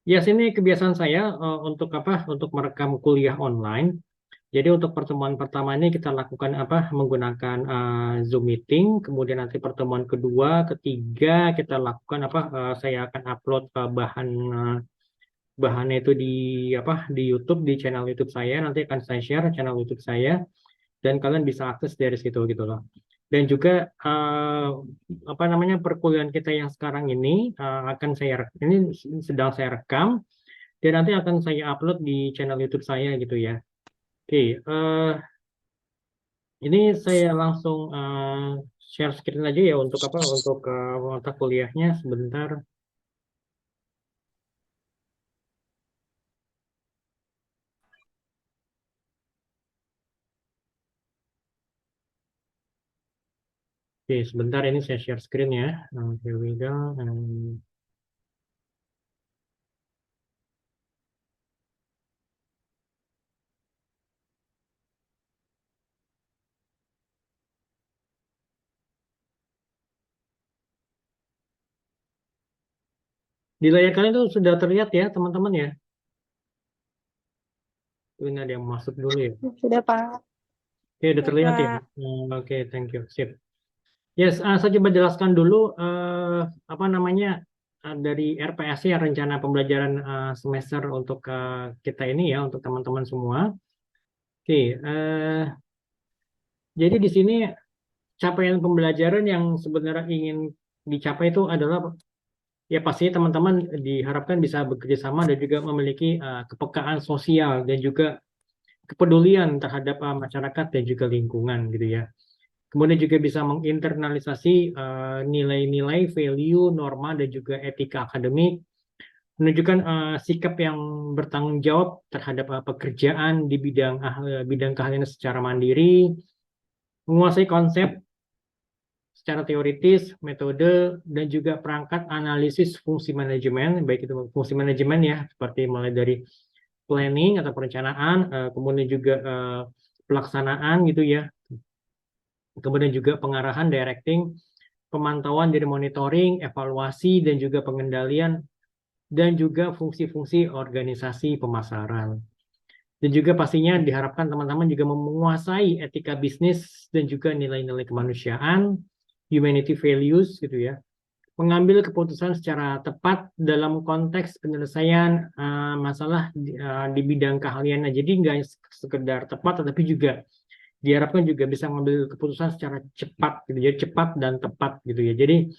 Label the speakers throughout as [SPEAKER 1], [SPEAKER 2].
[SPEAKER 1] Ya, sini kebiasaan saya untuk apa? Untuk merekam kuliah online. Jadi untuk pertemuan pertama ini kita lakukan apa? Menggunakan Zoom meeting. Kemudian nanti pertemuan kedua, ketiga kita lakukan apa? Saya akan upload bahannya itu di apa? Di YouTube, di channel YouTube saya. Nanti akan saya share channel YouTube saya dan kalian bisa akses dari situ gitu loh. Dan juga apa namanya perkuliahan kita yang sekarang ini akan ini sedang saya rekam dan nanti akan saya upload di channel YouTube saya gitu ya. Oke, ini saya langsung share screen aja ya untuk apa? Untuk mata kuliahnya sebentar. Oke, sebentar ini saya share screen ya. Here we go. Di layar kalian itu sudah terlihat ya teman-teman ya. Ini ada yang masuk dulu ya.
[SPEAKER 2] Sudah, Pak.
[SPEAKER 1] Oke, udah
[SPEAKER 2] Ya,
[SPEAKER 1] terlihat ya.
[SPEAKER 2] Pak.
[SPEAKER 1] Oke, thank you. Sip. Yes, saya coba jelaskan dulu apa namanya dari RPS ya rencana pembelajaran semester untuk kita ini ya untuk teman-teman semua. Oke, jadi di sini capaian pembelajaran yang sebenarnya ingin dicapai itu adalah ya pastinya teman-teman diharapkan bisa bekerja sama dan juga memiliki kepekaan sosial dan juga kepedulian terhadap masyarakat dan juga lingkungan gitu ya. Kemudian juga bisa menginternalisasi nilai-nilai, value, norma, dan juga etika akademik, menunjukkan sikap yang bertanggung jawab terhadap pekerjaan di bidang keahlian secara mandiri, menguasai konsep secara teoritis, metode, dan juga perangkat analisis fungsi manajemen, baik itu fungsi manajemen ya, seperti mulai dari planning atau perencanaan, kemudian juga pelaksanaan gitu ya, kemudian juga pengarahan, directing, pemantauan dari monitoring, evaluasi, dan juga pengendalian, dan juga fungsi-fungsi organisasi pemasaran. Dan juga pastinya diharapkan teman-teman juga menguasai etika bisnis dan juga nilai-nilai kemanusiaan, humanity values gitu ya. Mengambil keputusan secara tepat dalam konteks penyelesaian masalah di bidang keahliannya. Jadi nggak sekedar tepat, tetapi juga diharapkan juga bisa mengambil keputusan secara cepat gitu jadi cepat dan tepat gitu ya jadi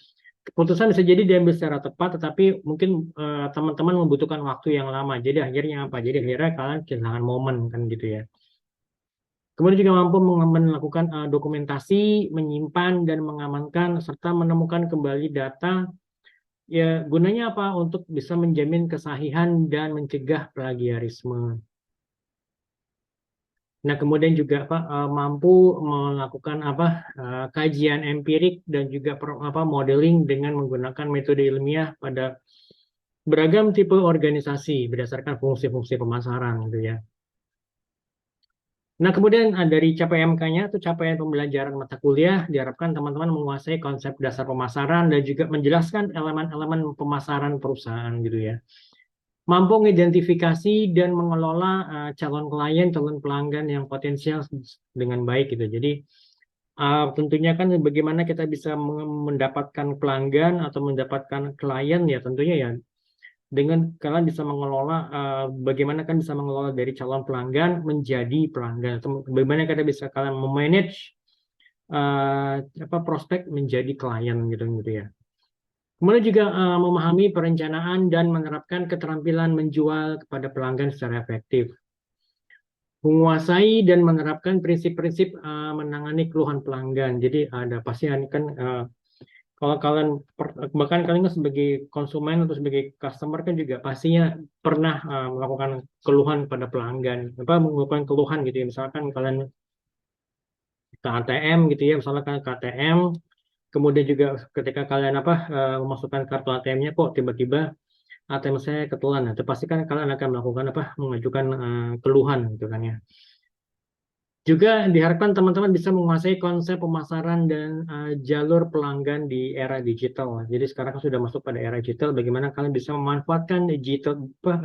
[SPEAKER 1] keputusan bisa jadi diambil secara tepat tetapi mungkin teman-teman membutuhkan waktu yang lama jadi akhirnya apa jadi akhirnya kalian kehilangan momen kan gitu ya kemudian juga mampu melakukan dokumentasi menyimpan dan mengamankan serta menemukan kembali data ya gunanya apa untuk bisa menjamin kesahihan dan mencegah plagiarisme. Nah, kemudian juga apa mampu melakukan apa kajian empirik dan juga apa modeling dengan menggunakan metode ilmiah pada beragam tipe organisasi berdasarkan fungsi-fungsi pemasaran gitu ya. Nah, kemudian dari CPMK-nya itu capaian pembelajaran mata kuliah diharapkan teman-teman menguasai konsep dasar pemasaran dan juga menjelaskan elemen-elemen pemasaran perusahaan gitu ya. Mampu mengidentifikasi dan mengelola calon klien, calon pelanggan yang potensial dengan baik gitu. Jadi tentunya kan bagaimana kita bisa mendapatkan pelanggan atau mendapatkan klien ya tentunya ya dengan kalian bisa mengelola bagaimana kan bisa mengelola dari calon pelanggan menjadi pelanggan atau bagaimana kita bisa kalian memanage apa prospek menjadi klien gitu gitu ya. Kemudian juga memahami perencanaan dan menerapkan keterampilan menjual kepada pelanggan secara efektif. Menguasai dan menerapkan prinsip-prinsip menangani keluhan pelanggan. Jadi ada pasti kan kalau kalian bahkan kalian kan sebagai konsumen atau sebagai customer kan juga pastinya pernah melakukan keluhan pada pelanggan, apa melakukan keluhan gitu ya. Misalkan kalian ke ATM gitu ya, misalkan ke ATM, kemudian juga ketika kalian apa memasukkan kartu ATM-nya kok tiba-tiba ATM saya ketelan. Nah, itu pasti kan kalian akan melakukan apa mengajukan keluhan gitu kan ya. Juga diharapkan teman-teman bisa menguasai konsep pemasaran dan jalur pelanggan di era digital. Jadi sekarang kan sudah masuk pada era digital, bagaimana kalian bisa memanfaatkan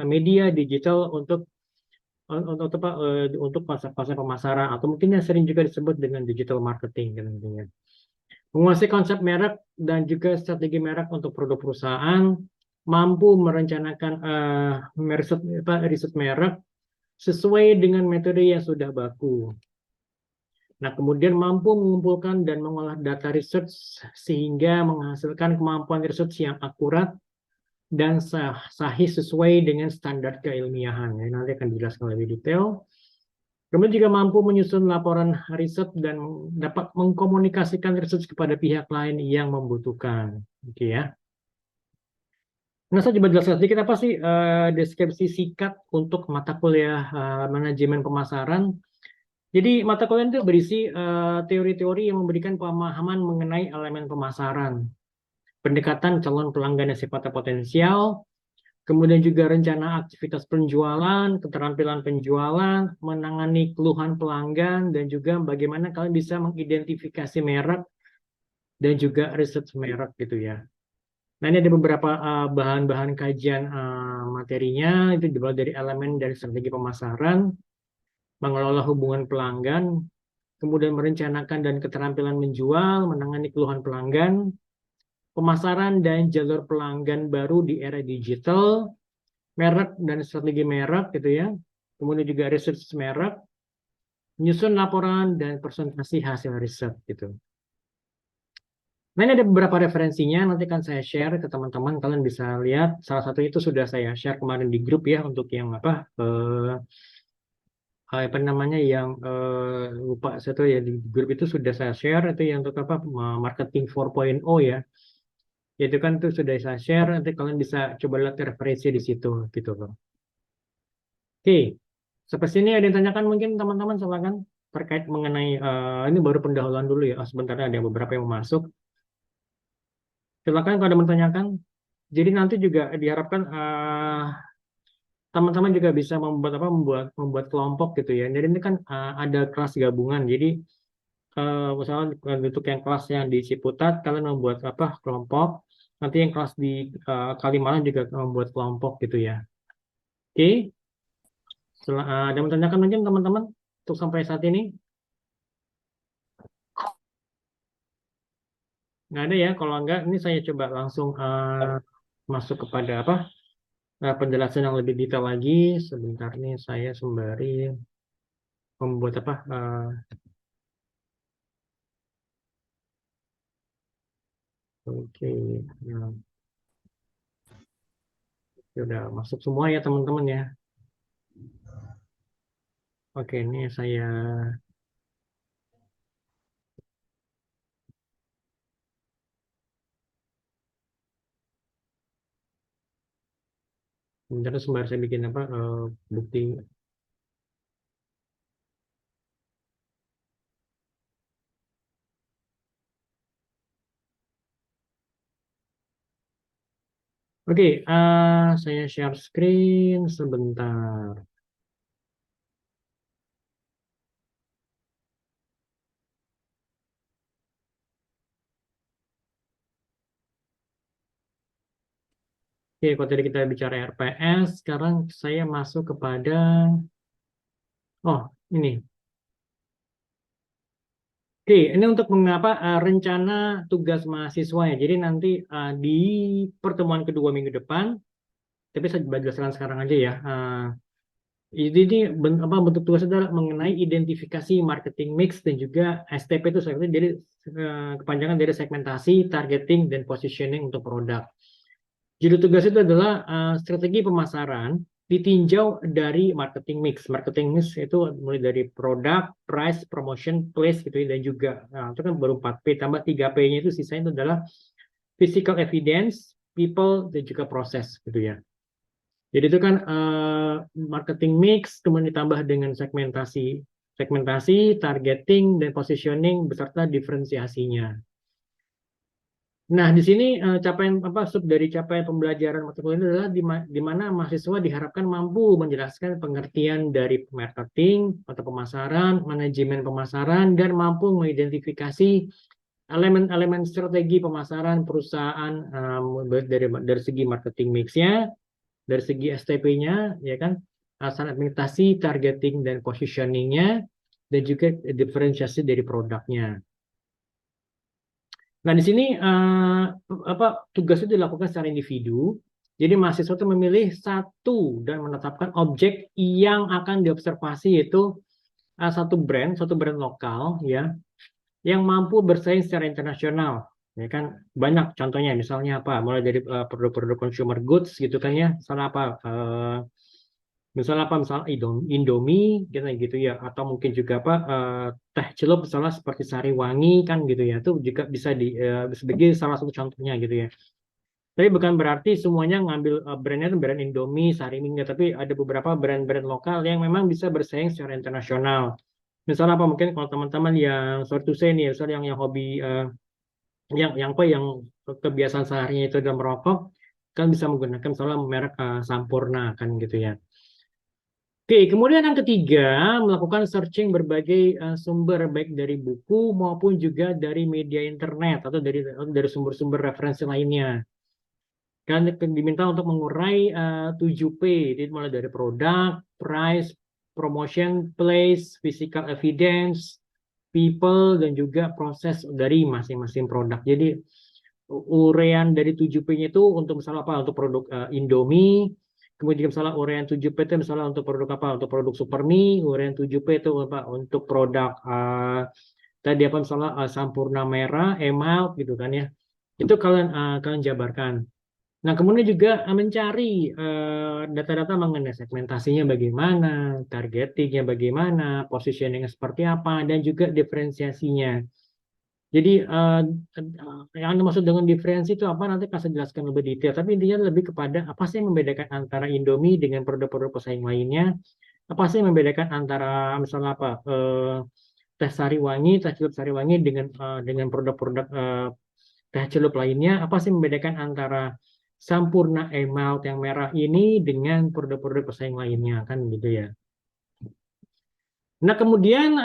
[SPEAKER 1] media digital untuk pasar pemasaran, atau mungkin yang sering juga disebut dengan digital marketing dan tentunya. Menguasai konsep merek dan juga strategi merek untuk produk perusahaan, mampu merencanakan riset merek sesuai dengan metode yang sudah baku. Nah, kemudian mampu mengumpulkan dan mengolah data research sehingga menghasilkan kemampuan research yang akurat dan sahih sesuai dengan standar keilmiahan. Ya, nanti akan dijelaskan lebih detail. Kemudian juga mampu menyusun laporan riset dan dapat mengkomunikasikan research kepada pihak lain yang membutuhkan. Oke ya. Nah, saya coba jelaskan sedikit apa sih deskripsi singkat untuk mata kuliah manajemen pemasaran. Jadi mata kuliah itu berisi teori-teori yang memberikan pemahaman mengenai elemen pemasaran, pendekatan calon pelanggan yang sifatnya potensial, kemudian juga rencana aktivitas penjualan, keterampilan penjualan, menangani keluhan pelanggan, dan juga bagaimana kalian bisa mengidentifikasi merek dan juga riset merek gitu ya. Nah, ini ada beberapa bahan-bahan kajian materinya, itu dimulai dari elemen dari strategi pemasaran, mengelola hubungan pelanggan, kemudian merencanakan dan keterampilan menjual, menangani keluhan pelanggan, pemasaran dan jalur pelanggan baru di era digital, merek dan strategi merek gitu ya, kemudian juga research merek, menyusun laporan dan presentasi hasil riset gitu. Nah, ini ada beberapa referensinya, nanti akan saya share ke teman-teman, kalian bisa lihat. Salah satu itu sudah saya share kemarin di grup ya, untuk yang apa namanya yang lupa saya tuh ya, di grup itu sudah saya share itu yang untuk apa marketing 4.0 ya. Itu kan tuh sudah saya share, nanti kalian bisa coba lihat referensi di situ gitu loh. Oke, sampai sini ada yang tanyakan mungkin teman-teman, silakan terkait mengenai ini baru pendahuluan dulu ya. Sebentar, ada beberapa yang mau masuk. Silakan kalau ada yang menanyakan. Jadi nanti juga diharapkan teman-teman juga bisa membuat kelompok gitu ya. Jadi ini kan ada kelas gabungan. Jadi misalnya untuk yang kelas yang di Ciputat kalian membuat kelompok. Nanti yang kelas di Kalimalang juga membuat kelompok gitu ya. Oke. Ada yang menanyakan mungkin teman-teman untuk sampai saat ini? Nggak ada ya. Kalau enggak, ini saya coba langsung masuk kepada penjelasan yang lebih detail lagi. Sebentar nih saya sembari membuat oke. Nah, sudah masuk semua ya teman-teman ya. Oke, ini saya sebentar sembari saya bikin bukti. Oke, saya share screen sebentar. Oke, kalau tadi kita bicara RPS, sekarang saya masuk kepada ini. Oke, ini untuk mengapa rencana tugas mahasiswa ya. Jadi nanti di pertemuan kedua minggu depan, tapi saya jelaskan sekarang aja ya. Ini bentuk tugas adalah mengenai identifikasi marketing mix dan juga STP itu jadi kepanjangan dari segmentasi, targeting, dan positioning untuk produk. Judul tugas itu adalah strategi pemasaran ditinjau dari marketing mix. Marketing mix itu mulai dari produk, price, promotion, place gitu ya, dan juga itu kan baru 4P, tambah 3P-nya itu sisanya itu adalah physical evidence, people, dan juga proses gitu ya. Jadi itu kan marketing mix kemudian ditambah dengan segmentasi, targeting, dan positioning beserta diferensiasinya. Nah, di sini capaian apa sub dari capaian pembelajaran mata kuliah ini adalah di mana mahasiswa diharapkan mampu menjelaskan pengertian dari marketing atau pemasaran, manajemen pemasaran, dan mampu mengidentifikasi elemen-elemen strategi pemasaran perusahaan dari segi marketing mix-nya, dari segi STP-nya, ya kan, segmentasi, targeting, dan positioning-nya, dan juga diferensiasi dari produknya. Nah, di sini apa tugas itu dilakukan secara individu. Jadi mahasiswa itu memilih satu dan menetapkan objek yang akan diobservasi, yaitu satu brand lokal ya yang mampu bersaing secara internasional. Ya kan banyak contohnya, misalnya apa? Mulai dari produk-produk consumer goods gitu kan ya. Misalnya apa? Misalnya apa? Misalnya Indomie gitu ya, atau mungkin juga apa? Teh celup misalnya seperti Sariwangi kan gitu ya. Itu juga bisa sebagai salah satu contohnya gitu ya. Tapi bukan berarti semuanya ngambil brandnya itu brand Indomie, Sarimi, enggak. Tapi ada beberapa brand-brand lokal yang memang bisa bersaing secara internasional. Misalnya apa? Mungkin kalau teman-teman yang sorry to say nih, misalnya yang hobi yang apa yang kebiasaan seharinya itu adalah merokok, kan bisa menggunakan misalnya merek Sampurna kan gitu ya. Oke, kemudian yang ketiga, melakukan searching berbagai sumber baik dari buku maupun juga dari media internet atau dari sumber-sumber referensi lainnya. Kan diminta untuk mengurai 7P, jadi mulai dari produk, price, promotion, place, physical evidence, people, dan juga proses dari masing-masing produk. Jadi urean dari 7P-nya itu untuk misalnya apa? Untuk produk Indomie, kemudian misalnya urean 7P itu misalnya untuk produk apa? Untuk produk Supermie, urean 7P itu apa? Untuk produk tadi apa misalnya Sampurna Merah, Emalt gitu kan ya. Itu kalian jabarkan. Nah, kemudian juga mencari data-data mengenai segmentasinya bagaimana, targetingnya bagaimana, positioningnya seperti apa, dan juga diferensiasinya. Jadi yang dimaksud dengan diferensi itu apa nanti akan saya jelaskan lebih detail. Tapi intinya lebih kepada apa sih yang membedakan antara Indomie dengan produk-produk pesaing lainnya. Apa sih yang membedakan antara misalnya apa teh Sariwangi, teh celup Sariwangi dengan produk-produk teh celup lainnya. Apa sih yang membedakan antara Sampurna Emalt yang merah ini dengan produk-produk pesaing lainnya kan gitu ya. Nah, kemudian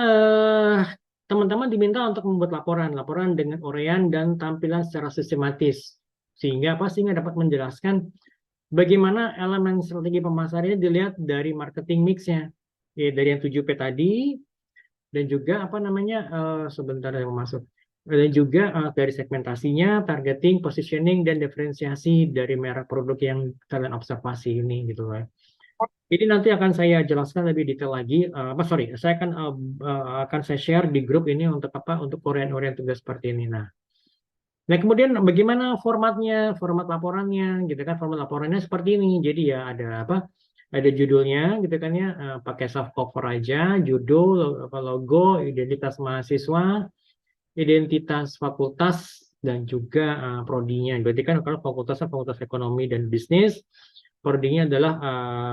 [SPEAKER 1] teman-teman diminta untuk membuat laporan dengan uraian dan tampilan secara sistematis. Sehingga apa? Sehingga dapat menjelaskan bagaimana elemen strategi pemasaran ini dilihat dari marketing mix-nya. Ya, dari yang 7P tadi, dan juga apa namanya, sebentar yang masuk. Dan juga dari segmentasinya, targeting, positioning, dan diferensiasi dari merek produk yang kalian observasi ini gitu loh. Ini nanti akan saya jelaskan lebih detail lagi. Sorry, saya akan saya share di grup ini untuk apa? Untuk Korean tugas seperti ini. Nah, kemudian bagaimana formatnya, format laporannya, gitu kan? Format laporannya seperti ini. Jadi ya ada apa? Ada judulnya, gitu kan ya? Pakai soft cover aja, judul, logo, identitas mahasiswa, identitas fakultas, dan juga prodinya. Berarti kan kalau fakultasnya fakultas ekonomi dan bisnis, prodinya adalah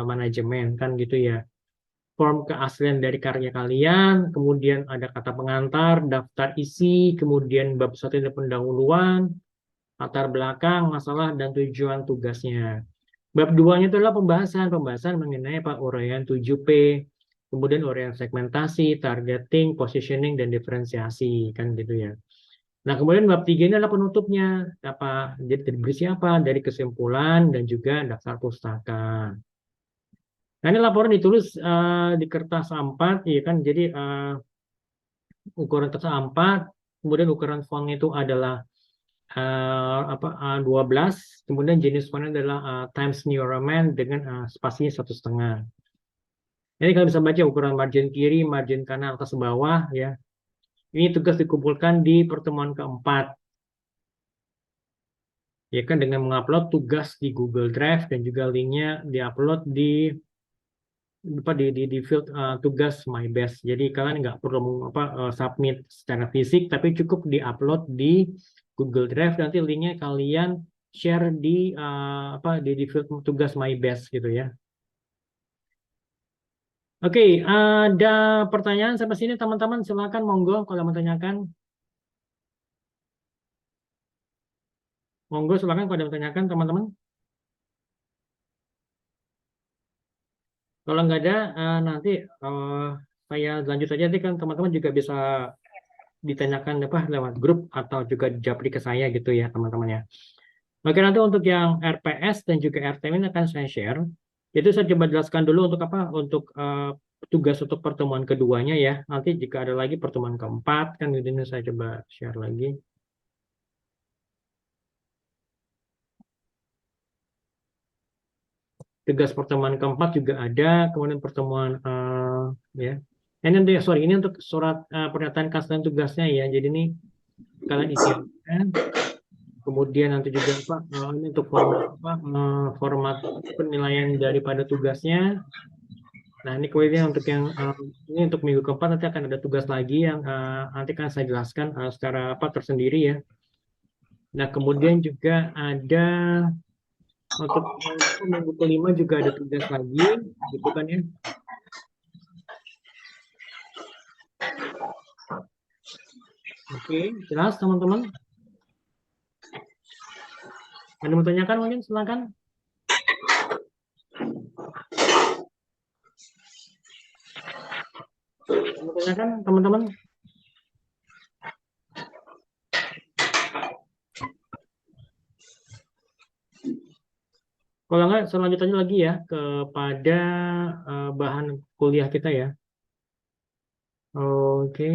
[SPEAKER 1] manajemen kan gitu ya. Form keaslian dari karya kalian, kemudian ada kata pengantar, daftar isi, kemudian bab satu ini pendahuluan, latar belakang, masalah, dan tujuan tugasnya. Bab 2-nya itu adalah pembahasan mengenai apa uraian 7P, kemudian uraian segmentasi, targeting, positioning, dan diferensiasi kan gitu ya. Nah, kemudian bab 3 ini adalah penutupnya, apa jadi berisi apa dari kesimpulan dan juga daftar pustaka. Nah, ini laporan ditulis di kertas A4, ya kan. Jadi ukuran kertas A4, kemudian ukuran fontnya itu adalah 12, kemudian jenis fontnya adalah Times New Roman dengan spasinya 1,5. Ini kalian bisa baca ukuran margin kiri, margin kanan, atas bawah ya. Ini tugas dikumpulkan di pertemuan keempat. Ya kan dengan mengupload tugas di Google Drive dan juga linknya diupload di field tugas My Best. Jadi kalian nggak perlu submit secara fisik, tapi cukup diupload di Google Drive. Nanti linknya kalian share di field tugas My Best gitu ya. Oke, ada pertanyaan sampai sini teman-teman, silakan monggo kalau mau tanyakan. Monggo silakan kalau ada yang tanyakan teman-teman. Kalau nggak ada, nanti saya lanjut saja. Nanti kan teman-teman juga bisa ditanyakan apa lewat grup atau juga japri ke saya gitu ya teman-teman ya. Oke, nanti untuk yang RPS dan juga RTM ini akan saya share. Itu saya coba jelaskan dulu untuk apa? Untuk tugas untuk pertemuan keduanya ya. Nanti jika ada lagi pertemuan keempat kan ini saya coba share lagi. Tugas pertemuan keempat juga ada, kemudian pertemuan ya. Ini untuk surat pernyataan keaslian tugasnya ya. Jadi ini kalian isi kemudian nanti juga Pak ini untuk format penilaian daripada tugasnya. Nah, ini kemudian untuk yang ini untuk minggu keempat nanti akan ada tugas lagi yang nanti akan saya jelaskan secara apa tersendiri ya. Nah, kemudian juga ada untuk minggu kelima juga ada tugas lagi, gitu kan ya. Oke, jelas teman-teman? Ada yang mau tanyakan mungkin silakan. Mau tanyakan teman-teman? Kalau enggak, selanjutnya lagi ya kepada bahan kuliah kita ya. Oke.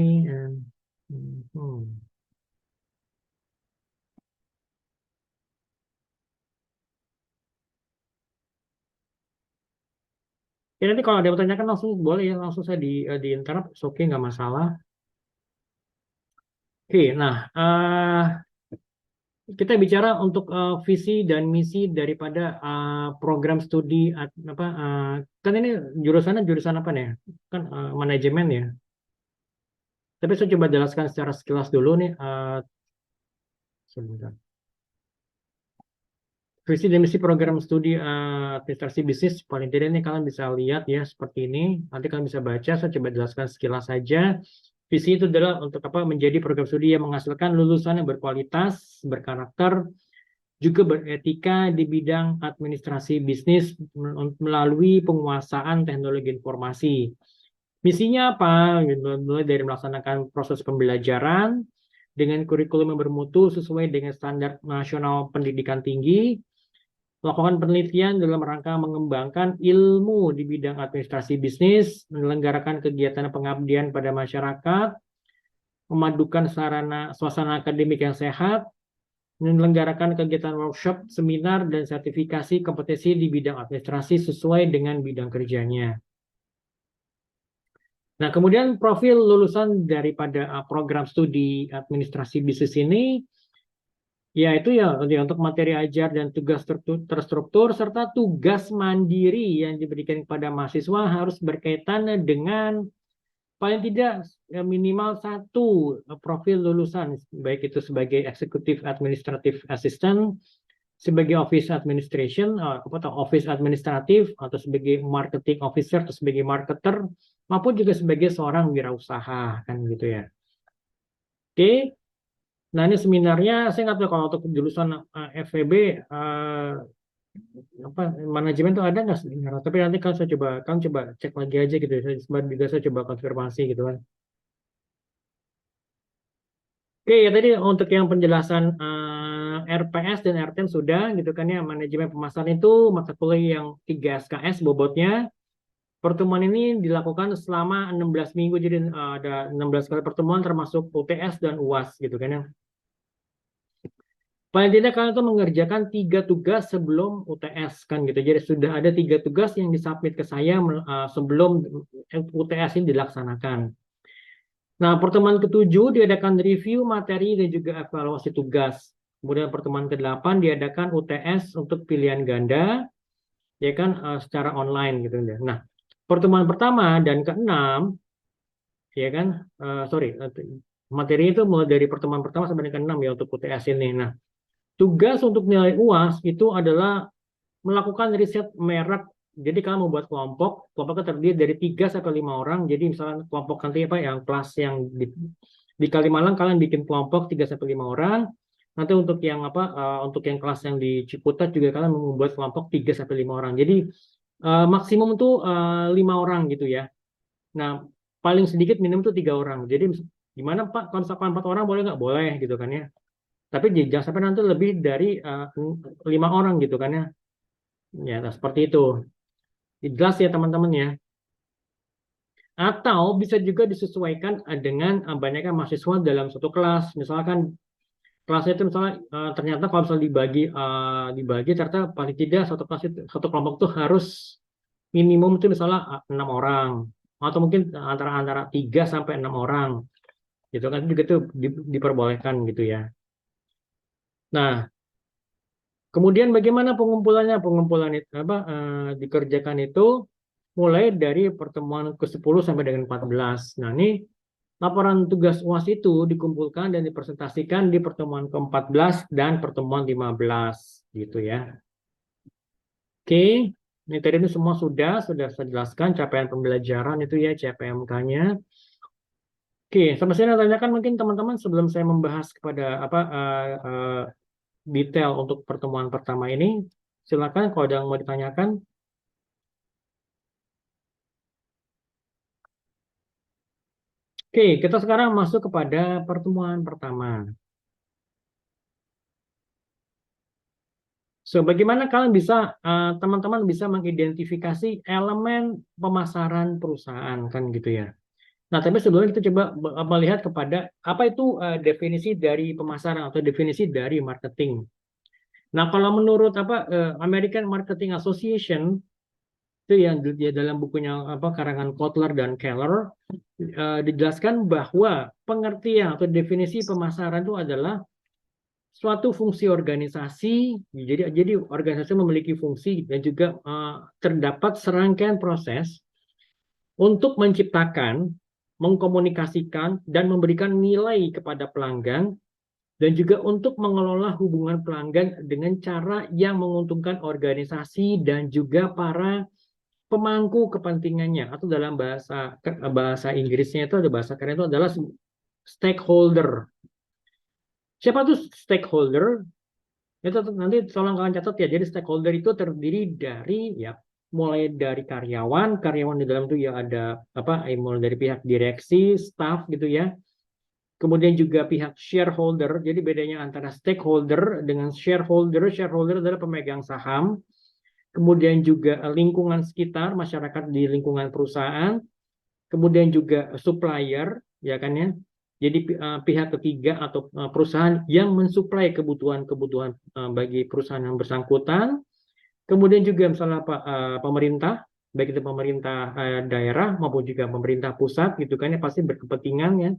[SPEAKER 1] Ya, nanti kalau ada yang bertanyakan langsung boleh ya, langsung saya di interrupt, oke nggak masalah. Oke, nah kita bicara untuk visi dan misi daripada program studi apa kan ini jurusan apa nih? Kan manajemen ya. Tapi saya coba jelaskan secara sekilas dulu nih. Sebentar. Visi dan misi program studi administrasi bisnis paling tidak ini kalian bisa lihat ya seperti ini. Nanti kalian bisa baca. Saya coba jelaskan sekilas saja. Visi itu adalah untuk apa? Menjadi program studi yang menghasilkan lulusan yang berkualitas, berkarakter, juga beretika di bidang administrasi bisnis melalui penguasaan teknologi informasi. Misinya apa? Mulai dari melaksanakan proses pembelajaran dengan kurikulum yang bermutu sesuai dengan standar nasional pendidikan tinggi, melakukan penelitian dalam rangka mengembangkan ilmu di bidang administrasi bisnis, menyelenggarakan kegiatan pengabdian pada masyarakat, memadukan suasana akademik yang sehat, menyelenggarakan kegiatan workshop, seminar, dan sertifikasi kompetensi di bidang administrasi sesuai dengan bidang kerjanya. Nah, kemudian profil lulusan daripada program studi administrasi bisnis ini, yaitu ya untuk materi ajar dan tugas terstruktur, serta tugas mandiri yang diberikan kepada mahasiswa harus berkaitan dengan paling tidak minimal satu profil lulusan, baik itu sebagai Executive Administrative Assistant, sebagai Office Administration, atau Office Administratif, atau sebagai Marketing Officer, atau sebagai Marketer, maupun juga sebagai seorang wirausaha, kan gitu ya. Oke, nah ini seminarnya, saya nggak tahu kalau untuk jurusan FEB, apa manajemen itu ada nggak seminar? Tapi nanti kan saya coba cek lagi aja gitu. Saya coba konfirmasi gitu kan. Oke, ya tadi untuk yang penjelasan RPS dan RTM sudah gitu kan ya, manajemen pemasaran itu mata kuliah yang 3 SKS bobotnya. Pertemuan ini dilakukan selama 16 minggu, jadi ada 16 kali pertemuan termasuk UTS dan UAS gitu kan ya. Paling tidak kalian itu mengerjakan 3 tugas sebelum UTS kan gitu. Jadi sudah ada 3 tugas yang disubmit ke saya sebelum UTS ini dilaksanakan. Nah, pertemuan ke-7 diadakan review materi dan juga evaluasi tugas. Kemudian pertemuan ke-8 diadakan UTS untuk pilihan ganda, ya kan secara online gitu ya. Nah, pertemuan pertama dan ke-6, ya kan, materi itu mulai dari pertemuan pertama sampai dengan ke-6 ya untuk UTS ini. Nah, tugas untuk nilai UAS itu adalah melakukan riset merek. Jadi kalian membuat kelompoknya terdiri dari 3 sampai 5 orang. Jadi misalnya kelompok nanti apa yang kelas yang di Kalimalang kalian bikin kelompok 3 sampai 5 orang. Nanti untuk yang apa untuk yang kelas yang di Ciputat juga kalian membuat kelompok 3 sampai 5 orang. Jadi maksimum tuh 5 orang gitu ya. Nah, paling sedikit minimum tuh 3 orang. Jadi gimana Pak? Kalau misalkan 4 orang boleh nggak? Boleh gitu kan ya. Tapi jangan sampai nanti lebih dari 5 orang gitu kan ya. Ya, nah, seperti itu. Jelas ya teman-teman ya. Atau bisa juga disesuaikan dengan banyaknya mahasiswa dalam satu kelas. Misalkan kelasnya itu misalnya ternyata kalau misalnya dibagi ternyata paling tidak satu kelas itu, satu kelompok itu harus minimum itu misalnya 6 orang atau mungkin antara antara 3 sampai 6 orang gitu kan juga itu diperbolehkan gitu ya. Nah, kemudian bagaimana pengumpulannya? Pengumpulan itu apa dikerjakan itu mulai dari pertemuan ke-10 sampai dengan 14. Nah, ini laporan tugas UAS itu dikumpulkan dan dipresentasikan di pertemuan ke-14 dan pertemuan 15 gitu ya. Oke, ini tadi itu semua sudah saya jelaskan capaian pembelajaran itu ya CPMK-nya. Oke, sampai sini tanyakan mungkin teman-teman sebelum saya membahas kepada apa detail untuk pertemuan pertama ini. Silakan kalau ada yang mau ditanyakan. Oke, kita sekarang masuk kepada pertemuan pertama. So, bagaimana kalian bisa, teman-teman bisa mengidentifikasi elemen pemasaran perusahaan kan gitu ya. Nah, tapi sebelumnya kita coba melihat kepada apa itu definisi dari pemasaran atau definisi dari marketing. Nah, kalau menurut apa American Marketing Association itu yang dia dalam bukunya apa karangan Kotler dan Keller dijelaskan bahwa pengertian atau definisi pemasaran itu adalah suatu fungsi organisasi. Jadi organisasi memiliki fungsi dan juga terdapat serangkaian proses untuk menciptakan, mengkomunikasikan dan memberikan nilai kepada pelanggan dan juga untuk mengelola hubungan pelanggan dengan cara yang menguntungkan organisasi dan juga para pemangku kepentingannya atau dalam bahasa bahasa Inggrisnya itu ada bahasa keren itu adalah stakeholder. Siapa tuh stakeholder? Itu nanti tolong kalian catat ya. Jadi stakeholder itu terdiri dari ya mulai dari karyawan, karyawan di dalam itu ya ada apa? Mulai dari pihak direksi, staff gitu ya. Kemudian juga pihak shareholder. Jadi bedanya antara stakeholder dengan shareholder, shareholder adalah pemegang saham. Kemudian juga lingkungan sekitar, masyarakat di lingkungan perusahaan. Kemudian juga supplier, ya kan ya. Jadi pihak ketiga atau perusahaan yang mensuplai kebutuhan-kebutuhan bagi perusahaan yang bersangkutan. Kemudian juga misalnya pemerintah, baik itu pemerintah daerah maupun juga pemerintah pusat gitu kan ya pasti berkepentingan ya.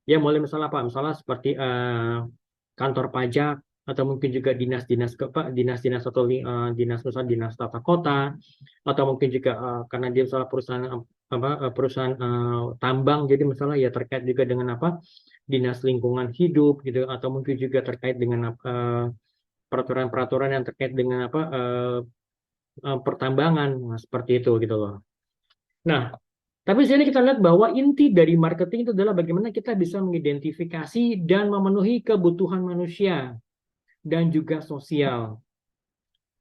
[SPEAKER 1] Ya mulai misalnya apa? Misalnya seperti kantor pajak atau mungkin juga dinas-dinas ke Pak, dinas-dinas atau dinas misalnya dinas tata kota atau mungkin juga karena dia misalnya perusahaan apa perusahaan tambang jadi misalnya ya terkait juga dengan apa dinas lingkungan hidup gitu atau mungkin juga terkait dengan peraturan-peraturan yang terkait dengan apa pertambangan nah, seperti itu gitu loh. Nah, tapi sini kita lihat bahwa inti dari marketing itu adalah bagaimana kita bisa mengidentifikasi dan memenuhi kebutuhan manusia dan juga sosial.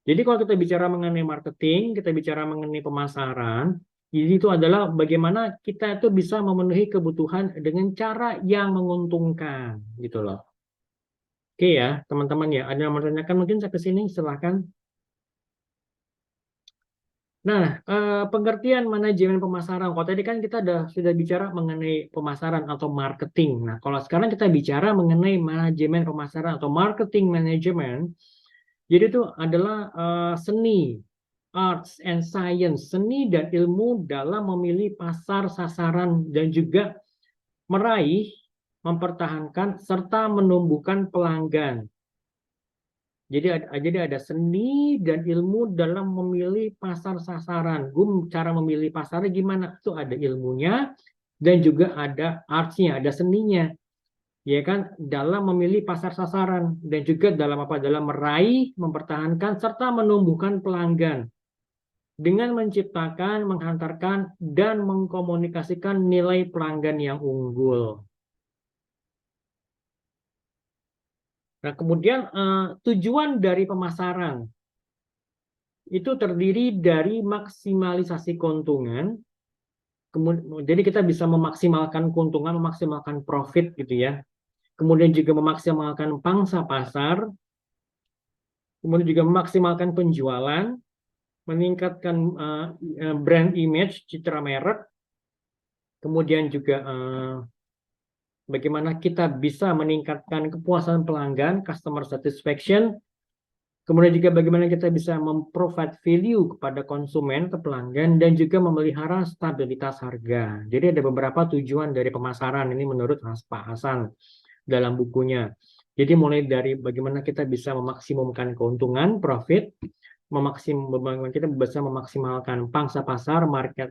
[SPEAKER 1] Jadi kalau kita bicara mengenai marketing, kita bicara mengenai pemasaran, jadi itu adalah bagaimana kita itu bisa memenuhi kebutuhan dengan cara yang menguntungkan, gitu loh. Oke ya, teman-teman ya. Ada yang mau menanyakan mungkin saya ke sini, silahkan. Nah, pengertian manajemen pemasaran. Kalau tadi kan kita sudah bicara mengenai pemasaran atau marketing. Nah, kalau sekarang kita bicara mengenai manajemen pemasaran atau marketing management, jadi itu adalah seni, arts and science, seni dan ilmu dalam memilih pasar sasaran dan juga meraih, mempertahankan serta menumbuhkan pelanggan. Jadi ada seni dan ilmu dalam memilih pasar sasaran. Cara memilih pasarnya gimana? Itu ada ilmunya dan juga ada artsnya, ada seninya. Ya kan? Dalam memilih pasar sasaran dan juga dalam apa? Dalam meraih, mempertahankan serta menumbuhkan pelanggan dengan menciptakan, menghantarkan dan mengkomunikasikan nilai pelanggan yang unggul. Nah, kemudian tujuan dari pemasaran itu terdiri dari maksimalisasi keuntungan. Kemudian, jadi kita bisa memaksimalkan keuntungan, memaksimalkan profit gitu ya. Kemudian juga memaksimalkan pangsa pasar, kemudian juga memaksimalkan penjualan, meningkatkan brand image, citra merek, kemudian juga bagaimana kita bisa meningkatkan kepuasan pelanggan, customer satisfaction, kemudian juga bagaimana kita bisa memprovide value kepada konsumen atau pelanggan, dan juga memelihara stabilitas harga. Jadi ada beberapa tujuan dari pemasaran ini menurut Pak Hasan dalam bukunya. Jadi mulai dari bagaimana kita bisa memaksimumkan keuntungan, profit, bagaimana kita bisa memaksimalkan pangsa pasar, market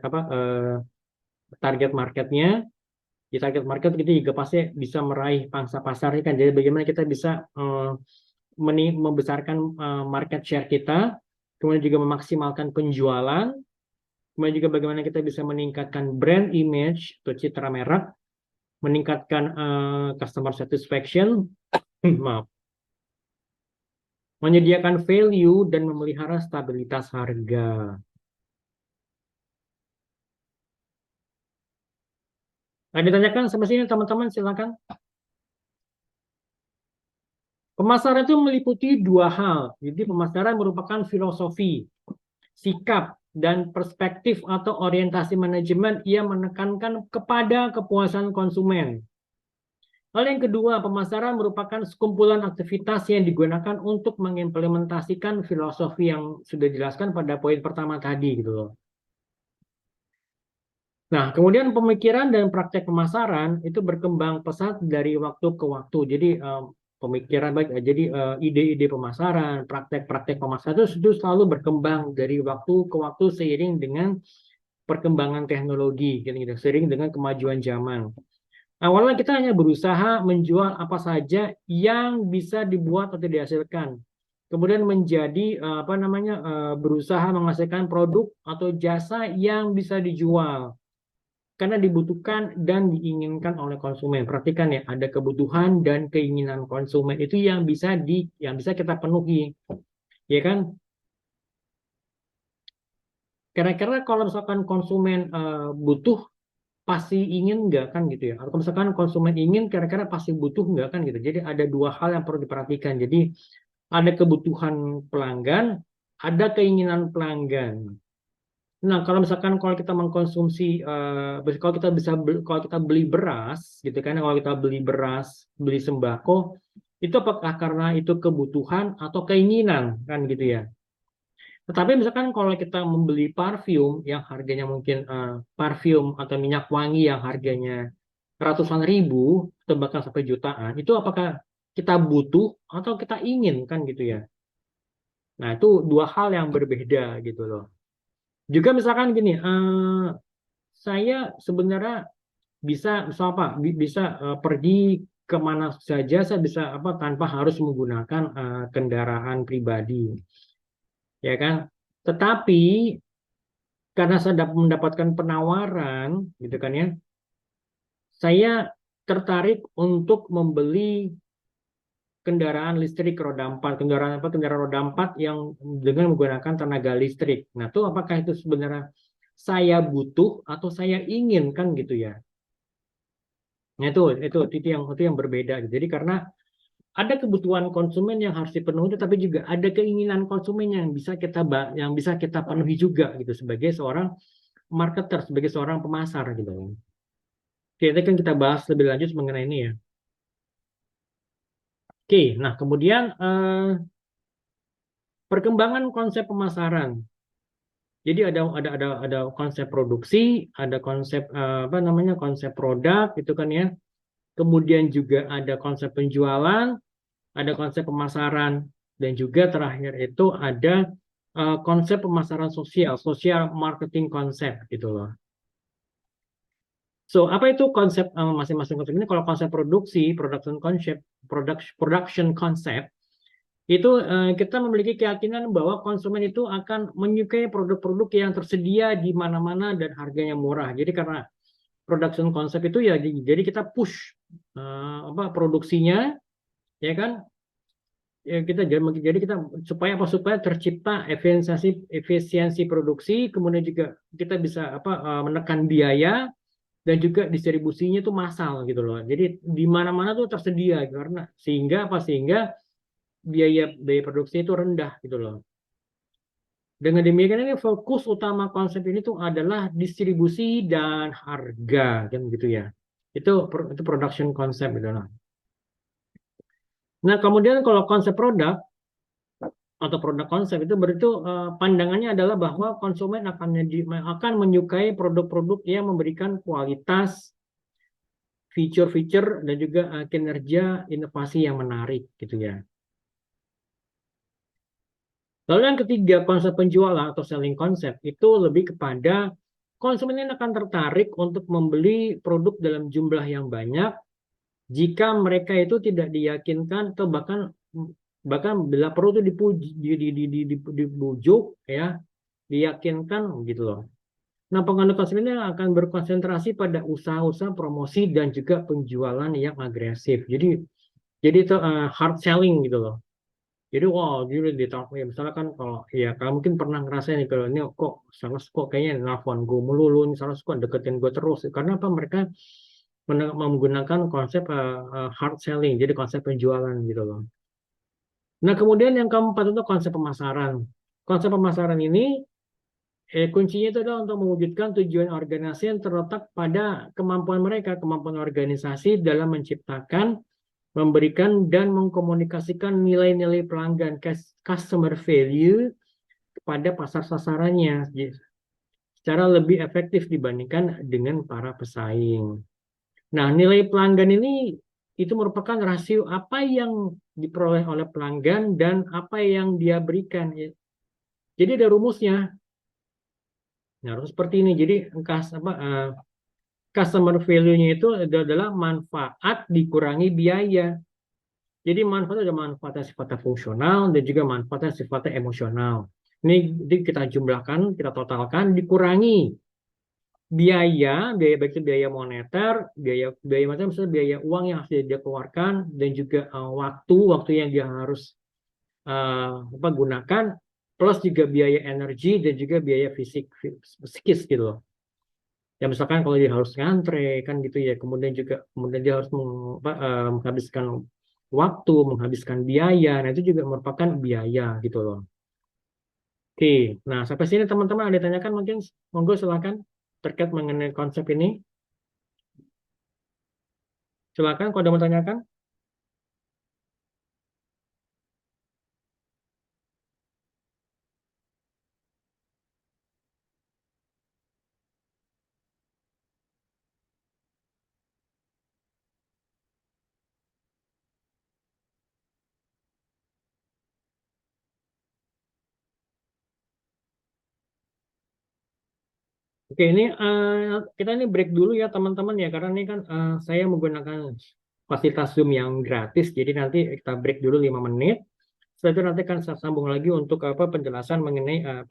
[SPEAKER 1] target marketnya. Di target market kita juga pasti bisa meraih pangsa pasar kan. Jadi bagaimana kita bisa membesarkan market share kita, kemudian juga memaksimalkan penjualan, kemudian juga bagaimana kita bisa meningkatkan brand image atau citra merek, meningkatkan customer satisfaction, maaf, menyediakan value dan memelihara stabilitas harga. Nah, ditanyakan sampai sini teman-teman, silakan. Pemasaran itu meliputi dua hal. Jadi pemasaran merupakan filosofi, sikap, dan perspektif atau orientasi manajemen yang menekankan kepada kepuasan konsumen. Hal yang kedua, pemasaran merupakan sekumpulan aktivitas yang digunakan untuk mengimplementasikan filosofi yang sudah dijelaskan pada poin pertama tadi gitu loh. Nah, kemudian pemikiran dan praktek pemasaran itu berkembang pesat dari waktu ke waktu. Jadi pemikiran baik, jadi ide-ide pemasaran, praktek-praktek pemasaran itu selalu berkembang dari waktu ke waktu seiring dengan perkembangan teknologi, gitu, seiring dengan kemajuan zaman. Awalnya kita hanya berusaha menjual apa saja yang bisa dibuat atau dihasilkan. Kemudian menjadi berusaha menghasilkan produk atau jasa yang bisa dijual karena dibutuhkan dan diinginkan oleh konsumen. Perhatikan ya, ada kebutuhan dan keinginan konsumen itu yang bisa kita penuhi, ya kan? Kira-kira kalau misalkan konsumen butuh, pasti ingin nggak kan gitu ya? Atau misalkan konsumen ingin, kira-kira pasti butuh nggak kan gitu? Jadi ada dua hal yang perlu diperhatikan. Jadi ada kebutuhan pelanggan, ada keinginan pelanggan. Nah, kalau kita mengkonsumsi, kalau kita beli beras, gitu kan? Kalau kita beli beras, beli sembako, itu apakah karena itu kebutuhan atau keinginan, kan gitu ya? Tetapi misalkan kalau kita membeli parfum yang harganya mungkin parfum atau minyak wangi yang harganya ratusan ribu atau bahkan sampai jutaan, itu apakah kita butuh atau kita ingin, kan gitu ya? Nah, itu dua hal yang berbeda gitu loh. Juga misalkan gini, saya sebenarnya misal apa, bisa pergi kemana saja, saya bisa apa tanpa harus menggunakan kendaraan pribadi, ya kan? Tetapi karena saya mendapatkan penawaran, gitu kan ya, saya tertarik untuk membeli kendaraan listrik roda 4, kendaraan roda 4 yang dengan menggunakan tenaga listrik. Nah, itu apakah itu sebenarnya saya butuh atau saya ingin, kan gitu ya? Nah, itu yang berbeda. Jadi karena ada kebutuhan konsumen yang harus dipenuhi, tapi juga ada keinginan konsumen yang bisa kita penuhi juga gitu sebagai seorang marketer, sebagai seorang pemasar gitu. Oke, nanti kan kita bahas lebih lanjut mengenai ini ya. Oke, nah kemudian perkembangan konsep pemasaran. Jadi ada konsep produksi, ada konsep konsep produk itu kan ya. Kemudian juga ada konsep penjualan, ada konsep pemasaran, dan juga terakhir itu ada konsep pemasaran sosial, social marketing konsep gitu loh. So, apa itu konsep masing-masing konsep ini? Kalau konsep produksi, production concept, itu kita memiliki keyakinan bahwa konsumen itu akan menyukai produk-produk yang tersedia di mana-mana dan harganya murah. Jadi karena production concept itu ya, jadi kita push produksinya, ya kan? ya jadi kita supaya tercipta efisiensi produksi, kemudian juga kita bisa menekan biaya dan juga distribusinya itu massal gitu loh. Jadi di mana-mana tuh tersedia karena sehingga biaya biaya produksi itu rendah gitu loh. Dengan demikian ini fokus utama konsep ini tuh adalah distribusi dan harga kan gitu ya. Itu production concept gitu loh. Nah, kemudian kalau konsep produk atau produk konsep itu berarti pandangannya adalah bahwa konsumen akan menyukai produk-produk yang memberikan kualitas, fitur-fitur dan juga kinerja inovasi yang menarik gitu ya. Lalu yang ketiga, konsep penjualan atau selling concept itu lebih kepada konsumen ini akan tertarik untuk membeli produk dalam jumlah yang banyak jika mereka itu tidak diyakinkan atau bahkan bahkan bila perlu itu dibujuk ya, diyakinkan gitu loh. Nah, pengguna konsumen ini akan berkonsentrasi pada usaha-usaha promosi dan juga penjualan yang agresif. Jadi itu hard selling gitu loh. Jadi wow, jadi ditaruh ya misalnya kan kalau ya kamu mungkin pernah ngerasain nih kalau ini kok sales kok kayaknya nelfon gue melulu, nih sales kok deketin gue terus. Karena apa mereka menggunakan konsep hard selling, jadi konsep penjualan gitu loh. Nah, kemudian yang keempat itu konsep pemasaran. Konsep pemasaran ini kuncinya itu adalah untuk mewujudkan tujuan organisasi yang terletak pada kemampuan mereka, kemampuan organisasi dalam menciptakan, memberikan, dan mengkomunikasikan nilai-nilai pelanggan customer value kepada pasar sasarannya secara lebih efektif dibandingkan dengan para pesaing. Nah, nilai pelanggan ini itu merupakan rasio apa yang diperoleh oleh pelanggan dan apa yang dia berikan. Jadi ada rumusnya. Nah, harus seperti ini. Jadi customer value-nya itu adalah manfaat dikurangi biaya. Jadi manfaat ada manfaat yang sifatnya fungsional dan juga manfaat yang sifatnya emosional. Ini kita jumlahkan, kita totalkan, dikurangi biaya baik itu biaya moneter, biaya macam misalnya biaya uang yang harus dia keluarkan dan juga waktu yang dia harus gunakan, plus juga biaya energi dan juga biaya psikis gitu loh. Ya misalkan kalau dia harus ngantre kan gitu ya, kemudian dia harus menghabiskan waktu, menghabiskan biaya, nah itu juga merupakan biaya gitu loh. Oke, nah sampai sini teman-teman ada ditanyakan mungkin, monggo silakan terkait mengenai konsep ini. Silakan kalau ada mau tanyakan. Oke, ini kita ini break dulu ya teman-teman ya, karena ini kan saya menggunakan fasilitas Zoom yang gratis, jadi nanti kita break dulu 5 menit. Setelah itu nanti akan saya sambung lagi untuk penjelasan mengenai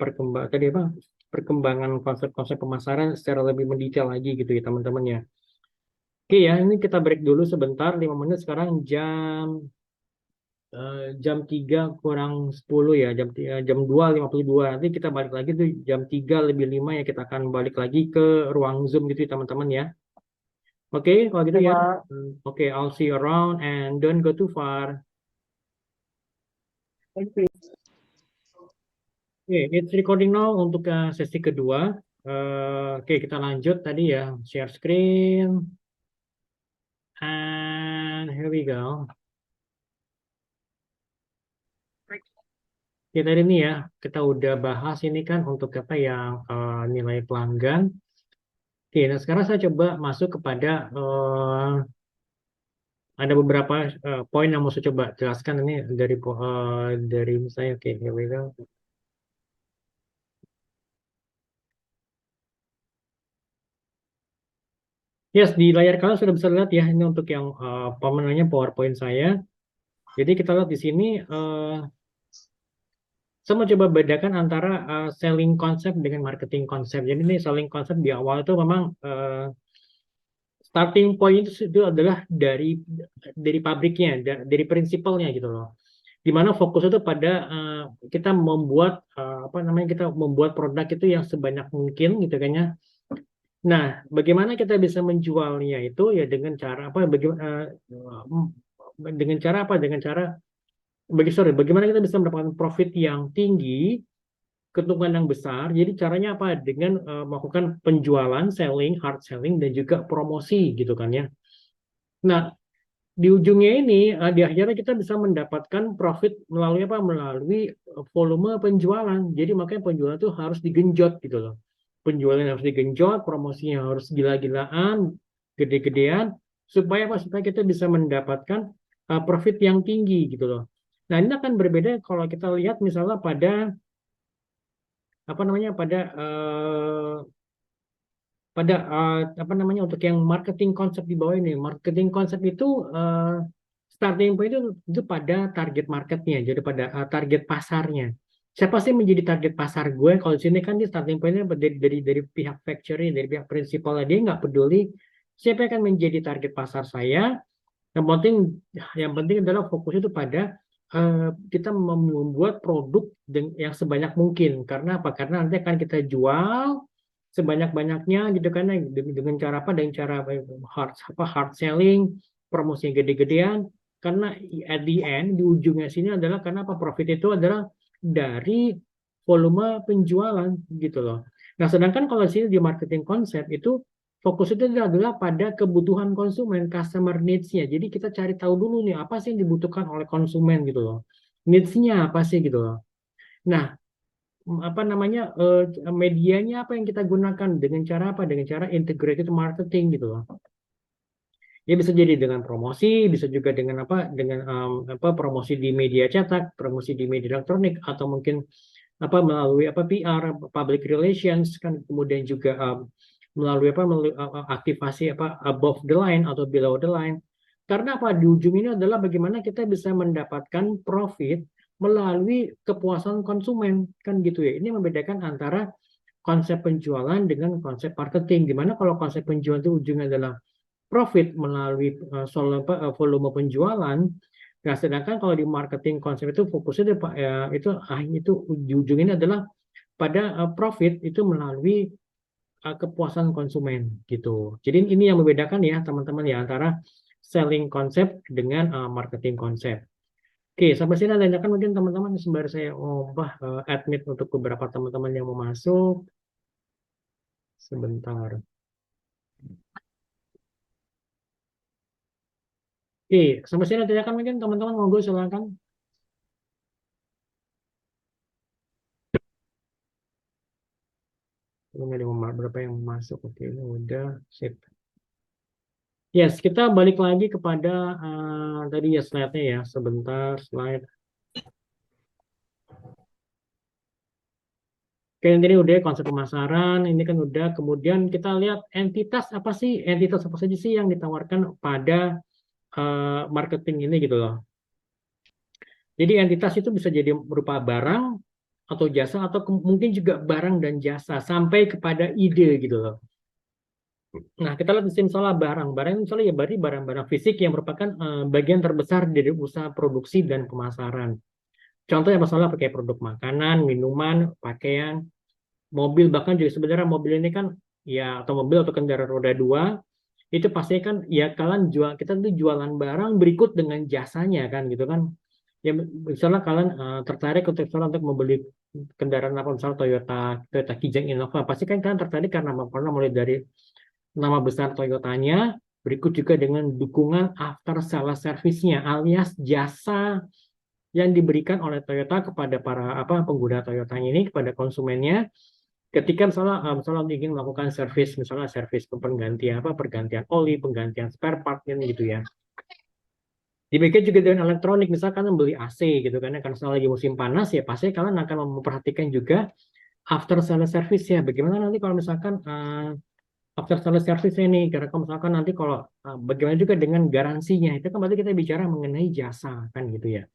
[SPEAKER 1] perkembangan konsep-konsep pemasaran secara lebih mendetail lagi gitu ya teman-teman ya. Oke ya, ini kita break dulu sebentar 5 menit. Sekarang jam 3 kurang 10 ya, jam 2:52. Nanti kita balik lagi tuh jam 3 lebih 5 ya, kita akan balik lagi ke ruang Zoom gitu ya teman-teman ya. Oke, kalau gitu ya. Oke, I'll see you around and don't go too far. Oke, it's recording now untuk sesi kedua. Oke, kita lanjut tadi ya, share screen. And here we go. Kita ini ya, kita udah bahas ini kan untuk apa yang nilai pelanggan. Oke, nah sekarang saya coba masuk kepada ada beberapa poin yang mau saya coba jelaskan ini dari misalnya, oke, here we go. Yes, di layar kalian sudah bisa lihat ya, ini untuk yang pemenangnya PowerPoint saya. Jadi kita lihat di sini, saya mau coba bedakan antara selling concept dengan marketing concept. Jadi ini selling concept di awal itu memang starting point itu adalah dari pabriknya, dari prinsipalnya gitu loh. di mana fokus itu pada kita membuat kita membuat produk itu yang sebanyak mungkin gitu kan ya. Nah, bagaimana kita bisa menjualnya itu ya dengan cara apa? Dengan cara apa? Dengan cara bagaimana kita bisa mendapatkan profit yang tinggi, keuntungan yang besar. Jadi caranya apa? Dengan melakukan penjualan, selling, hard selling dan juga promosi gitu kan ya. Nah, di ujungnya ini di akhirnya kita bisa mendapatkan profit melalui apa? Melalui volume penjualan. Jadi makanya penjualan itu harus digenjot gitu loh. Penjualan harus digenjot, promosinya harus gila-gilaan, gede-gedean supaya apa? Supaya kita bisa mendapatkan profit yang tinggi gitu loh. Nah, ini akan berbeda kalau kita lihat misalnya pada apa namanya? Pada untuk yang marketing konsep di bawah ini. Marketing konsep itu starting point itu pada target marketnya, jadi pada target pasarnya. Siapa sih menjadi target pasar gue? Kalau di sini kan di starting pointnya dari pihak factory, dari pihak prinsipalnya, dia nggak peduli siapa yang akan menjadi target pasar saya. Yang penting adalah fokus itu pada kita membuat produk yang sebanyak mungkin. Karena apa? Karena nanti akan kita jual sebanyak-banyaknya gitu kan ya. Dengan cara apa? Dengan cara hard selling, promosi gede-gedean. Karena at the end di ujungnya sini adalah karena apa? Profit itu adalah dari volume penjualan gitu loh. Nah, sedangkan kalau di sini di marketing konsep itu fokus itu adalah pada kebutuhan konsumen, customer needs-nya. Jadi kita cari tahu dulu nih apa sih yang dibutuhkan oleh konsumen gitu loh. Needs-nya apa sih gitu loh. Nah, apa namanya medianya apa yang kita gunakan dengan cara apa? Dengan cara integrated marketing gitu loh. Ya bisa jadi dengan promosi, bisa juga dengan apa? Dengan promosi di media cetak, promosi di media elektronik atau mungkin melalui PR, public relations kan, kemudian juga melalui aktivasi above the line atau below the line. Karena apa? Di ujung ini adalah bagaimana kita bisa mendapatkan profit melalui kepuasan konsumen kan gitu ya. Ini membedakan antara konsep penjualan dengan konsep marketing. Dimana kalau konsep penjualan itu ujungnya adalah profit melalui volume penjualan. Nah, sedangkan kalau di marketing konsep itu fokusnya itu di ujung ini adalah pada profit itu melalui kepuasan konsumen gitu. Jadi ini yang membedakan ya teman-teman ya antara selling konsep dengan marketing konsep. Oke, sampai sini ada kan mungkin teman-teman sembari saya ubah admit untuk beberapa teman-teman yang mau masuk. Sebentar. Oke, sampai sini ada kan mungkin teman-teman monggo silakan. Belum ada berapa yang masuk. Oke, ini udah sip. Yes, kita balik lagi kepada tadi ya slide-nya ya. Sebentar, slide. Oke, ini udah konsep pemasaran, ini kan udah. Kemudian kita lihat entitas apa saja sih yang ditawarkan pada marketing ini gitu loh. Jadi entitas itu bisa jadi berupa barang atau jasa atau mungkin juga barang dan jasa sampai kepada ide gitu loh. Nah, kita lihat misalnya barang. Barang misalnya ya berarti barang-barang fisik yang merupakan bagian terbesar dari usaha produksi dan pemasaran. Contohnya masalah pakai produk makanan, minuman, pakaian, mobil, bahkan juga sebenarnya mobil ini kan ya atau mobil atau kendaraan roda dua itu pasti kan ya kalian kita tuh jualan barang berikut dengan jasanya kan gitu kan. Ya misalnya kalian tertarik untuk membeli kendaraan apa misalnya Toyota Kijang Innova, pasti kan kalian tertarik karena mulai dari nama besar Toyotanya, berikut juga dengan dukungan after sales service-nya alias jasa yang diberikan oleh Toyota kepada para pengguna Toyotanya ini kepada konsumennya ketika misalnya ingin melakukan misalnya servis pergantian oli, penggantian spare part gitu ya. Demikian juga dengan elektronik, misalkan membeli AC gitu kan ya, karena lagi musim panas ya pasti kalian akan memperhatikan juga after sales service ya. Bagaimana nanti kalau misalkan after sales service ini, karena kalau misalkan nanti kalau bagaimana juga dengan garansinya, itu kan berarti kita bicara mengenai jasa kan gitu ya.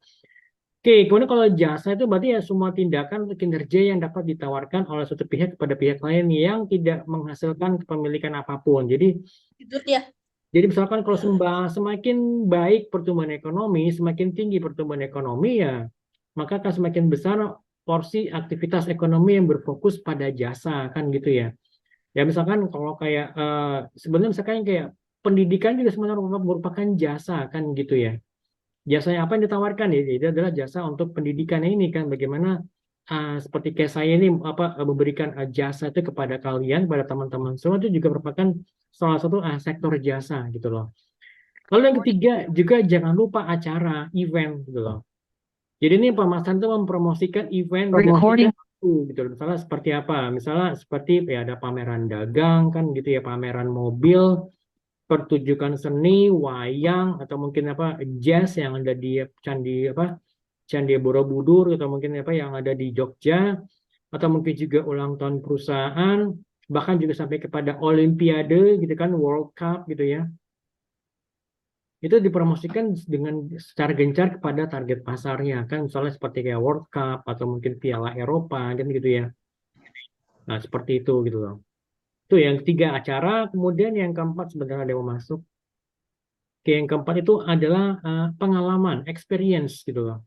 [SPEAKER 1] Oke, kemudian kalau jasa itu berarti ya semua tindakan atau kinerja yang dapat ditawarkan oleh suatu pihak kepada pihak lain yang tidak menghasilkan kepemilikan apapun. Jadi
[SPEAKER 2] Itu ya.
[SPEAKER 1] Jadi misalkan kalau semakin baik pertumbuhan ekonomi, semakin tinggi pertumbuhan ekonomi ya, maka akan semakin besar porsi aktivitas ekonomi yang berfokus pada jasa kan gitu ya. Ya misalkan kalau kayak sebenarnya misalkan kayak pendidikan juga sebenarnya merupakan jasa kan gitu ya. Jasanya apa yang ditawarkan ya? Itu adalah jasa untuk pendidikan ini kan. Bagaimana seperti kayak saya ini apa memberikan jasa itu kepada kalian, pada teman-teman semua itu juga merupakan salah satu sektor jasa gitu loh. Lalu yang ketiga juga jangan lupa acara, event gitu loh. Jadi ini pemasaran itu mempromosikan event gitu loh. Misalnya seperti apa? Misalnya seperti ya ada pameran dagang kan gitu ya, pameran mobil, pertunjukan seni, wayang atau mungkin apa jazz yang ada di Candi apa Candi Borobudur atau mungkin apa yang ada di Jogja atau mungkin juga ulang tahun perusahaan bahkan juga sampai kepada Olimpiade gitu kan World Cup gitu ya itu dipromosikan dengan secara gencar kepada target pasarnya kan misalnya seperti kayak World Cup atau mungkin Piala Eropa kan gitu ya nah seperti itu gitu loh itu yang ketiga acara kemudian yang keempat sebenarnya ada yang mau masuk. Oke, yang keempat itu adalah pengalaman, experience gitu loh.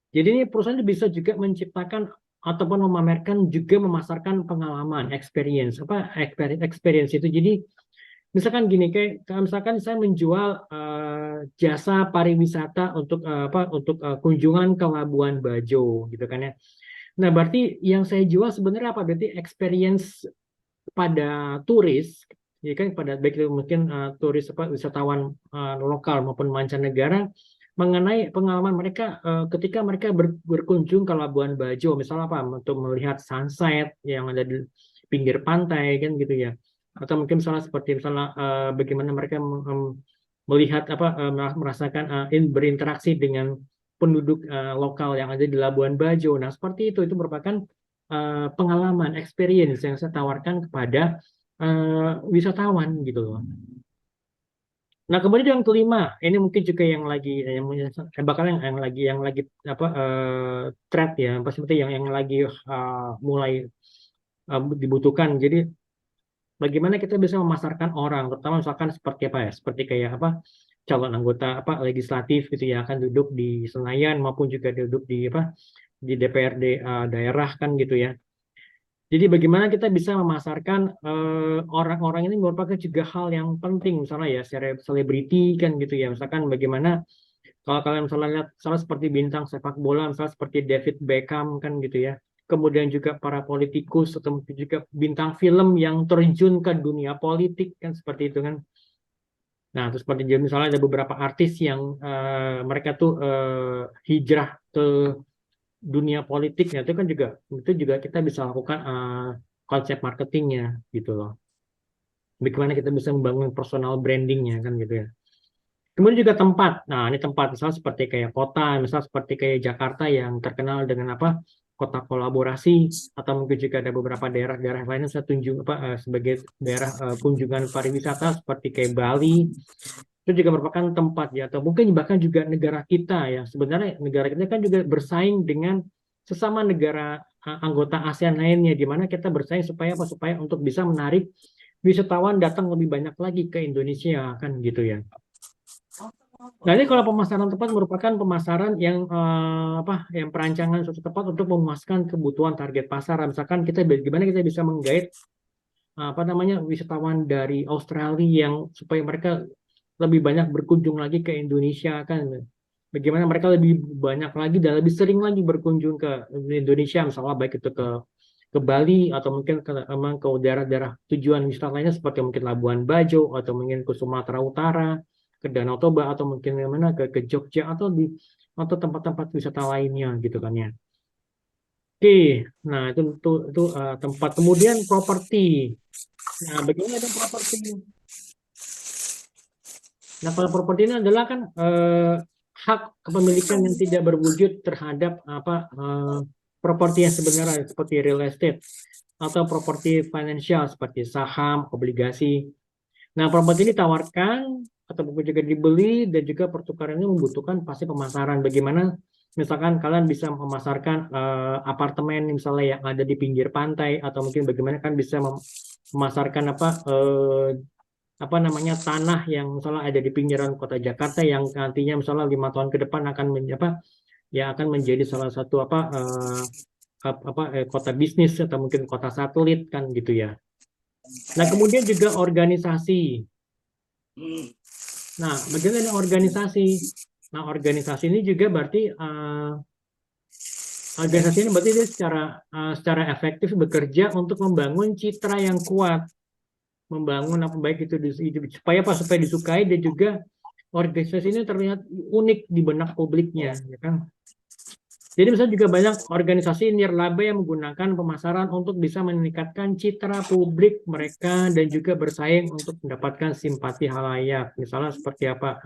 [SPEAKER 1] Jadi ini perusahaan bisa juga menciptakan ataupun memamerkan juga memasarkan pengalaman, experience. Apa experience itu? Jadi misalkan gini, kayak misalkan saya menjual jasa pariwisata untuk apa? Untuk kunjungan ke Labuan Bajo, gitu kan ya. Nah, berarti yang saya jual sebenarnya apa? Berarti experience pada turis, ya kan pada baik itu mungkin turis apa wisatawan lokal maupun mancanegara mengenai pengalaman mereka ketika mereka berkunjung ke Labuan Bajo, misalnya apa untuk melihat sunset yang ada di pinggir pantai kan gitu ya, atau mungkin misalnya seperti misalnya bagaimana mereka melihat apa merasakan berinteraksi dengan penduduk lokal yang ada di Labuan Bajo. Nah seperti itu merupakan pengalaman, experience yang saya tawarkan kepada wisatawan gitu loh. Nah kemudian yang kelima, ini mungkin juga yang lagi bakal yang lagi apa trend ya, apa seperti yang lagi mulai dibutuhkan. Jadi bagaimana kita bisa memasarkan orang, terutama misalkan seperti apa ya, seperti kayak apa calon anggota apa legislatif gitu ya, akan duduk di Senayan maupun juga duduk di apa di DPRD daerah kan gitu ya. Jadi bagaimana kita bisa memasarkan orang-orang ini merupakan juga hal yang penting misalnya ya selebriti kan gitu ya misalkan bagaimana kalau kalian misalnya lihat salah seperti bintang sepak bola misalnya seperti David Beckham kan gitu ya kemudian juga para politikus atau mungkin juga bintang film yang terjun ke dunia politik kan seperti itu kan nah terus seperti misalnya ada beberapa artis yang mereka tuh hijrah ke dunia politiknya itu juga kita bisa lakukan konsep marketingnya gitu loh. Bagaimana kita bisa membangun personal brandingnya kan gitu ya. Kemudian juga tempat. Nah ini tempat misalnya seperti kayak kota, misalnya seperti kayak Jakarta yang terkenal dengan apa kota kolaborasi atau mungkin juga ada beberapa daerah-daerah lainnya saya tunjuk apa sebagai daerah kunjungan pariwisata seperti kayak Bali itu juga merupakan tempat ya atau mungkin bahkan juga negara kita ya sebenarnya negara kita kan juga bersaing dengan sesama negara anggota ASEAN lainnya di mana kita bersaing supaya apa supaya untuk bisa menarik wisatawan datang lebih banyak lagi ke Indonesia kan gitu ya. Nah ini kalau pemasaran tepat merupakan pemasaran yang apa yang perancangan suatu tempat untuk memuaskan kebutuhan target pasar. Misalkan kita bagaimana kita bisa menggait apa namanya wisatawan dari Australia yang supaya mereka lebih banyak berkunjung lagi ke Indonesia kan bagaimana mereka lebih banyak lagi dan lebih sering lagi berkunjung ke Indonesia misalnya baik itu ke Bali atau mungkin emang ke daerah-daerah tujuan wisata lainnya seperti mungkin Labuan Bajo atau mungkin ke Sumatera Utara ke Danau Toba atau mungkin mana ke Jogja atau tempat-tempat wisata lainnya gitu kan ya. Oke, nah itu tempat kemudian properti. Nah, bagaimana dengan properti? Nah, kalau properti ini adalah kan hak kepemilikan yang tidak berwujud terhadap apa properti yang sebenarnya seperti real estate atau properti financial seperti saham, obligasi. Nah, properti ini ditawarkan atau juga dibeli dan juga pertukarannya membutuhkan pasti pemasaran. Bagaimana misalkan kalian bisa memasarkan apartemen misalnya yang ada di pinggir pantai atau mungkin bagaimana kan bisa memasarkan apa apa namanya tanah yang misalnya ada di pinggiran kota Jakarta yang nantinya misalnya 5 tahun ke depan akan apa ya akan menjadi salah satu kota bisnis atau mungkin kota satelit kan gitu ya. Nah, kemudian juga organisasi. Nah, bagaimana dengan organisasi? Nah, organisasi ini juga berarti organisasi ini berarti dia secara efektif bekerja untuk membangun citra yang kuat, membangun apa baik itu supaya apa supaya disukai dan juga organisasi ini terlihat unik di benak publiknya, ya kan? Jadi misalnya juga banyak organisasi nirlaba yang menggunakan pemasaran untuk bisa meningkatkan citra publik mereka dan juga bersaing untuk mendapatkan simpati halayak. Misalnya seperti apa?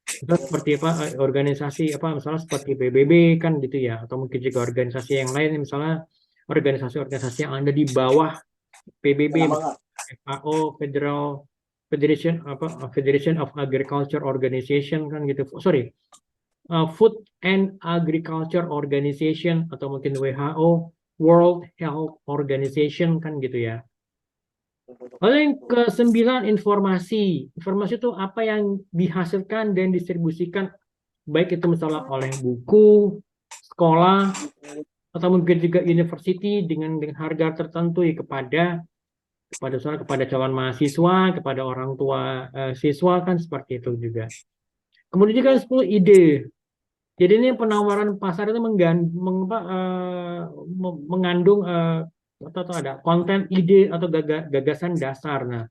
[SPEAKER 1] Misalnya seperti apa? Organisasi apa? Misalnya seperti PBB kan gitu ya, atau mungkin juga organisasi yang lain, misalnya organisasi-organisasi yang ada di bawah PBB, misalnya FAO, Federation of Agriculture Organization kan gitu. Sorry, Food and Agriculture Organization atau mungkin WHO, World Health Organization kan gitu ya. Lalu yang ke-9 informasi. Informasi itu apa yang dihasilkan dan distribusikan baik itu misalnya oleh buku, sekolah, atau mungkin juga university dengan harga tertentu ya kepada calon mahasiswa, kepada orang tua siswa kan seperti itu juga. Kemudian juga 10 ide. Jadi ini penawaran pasar itu mengandung atau ada konten, ide atau gagasan dasar. Nah,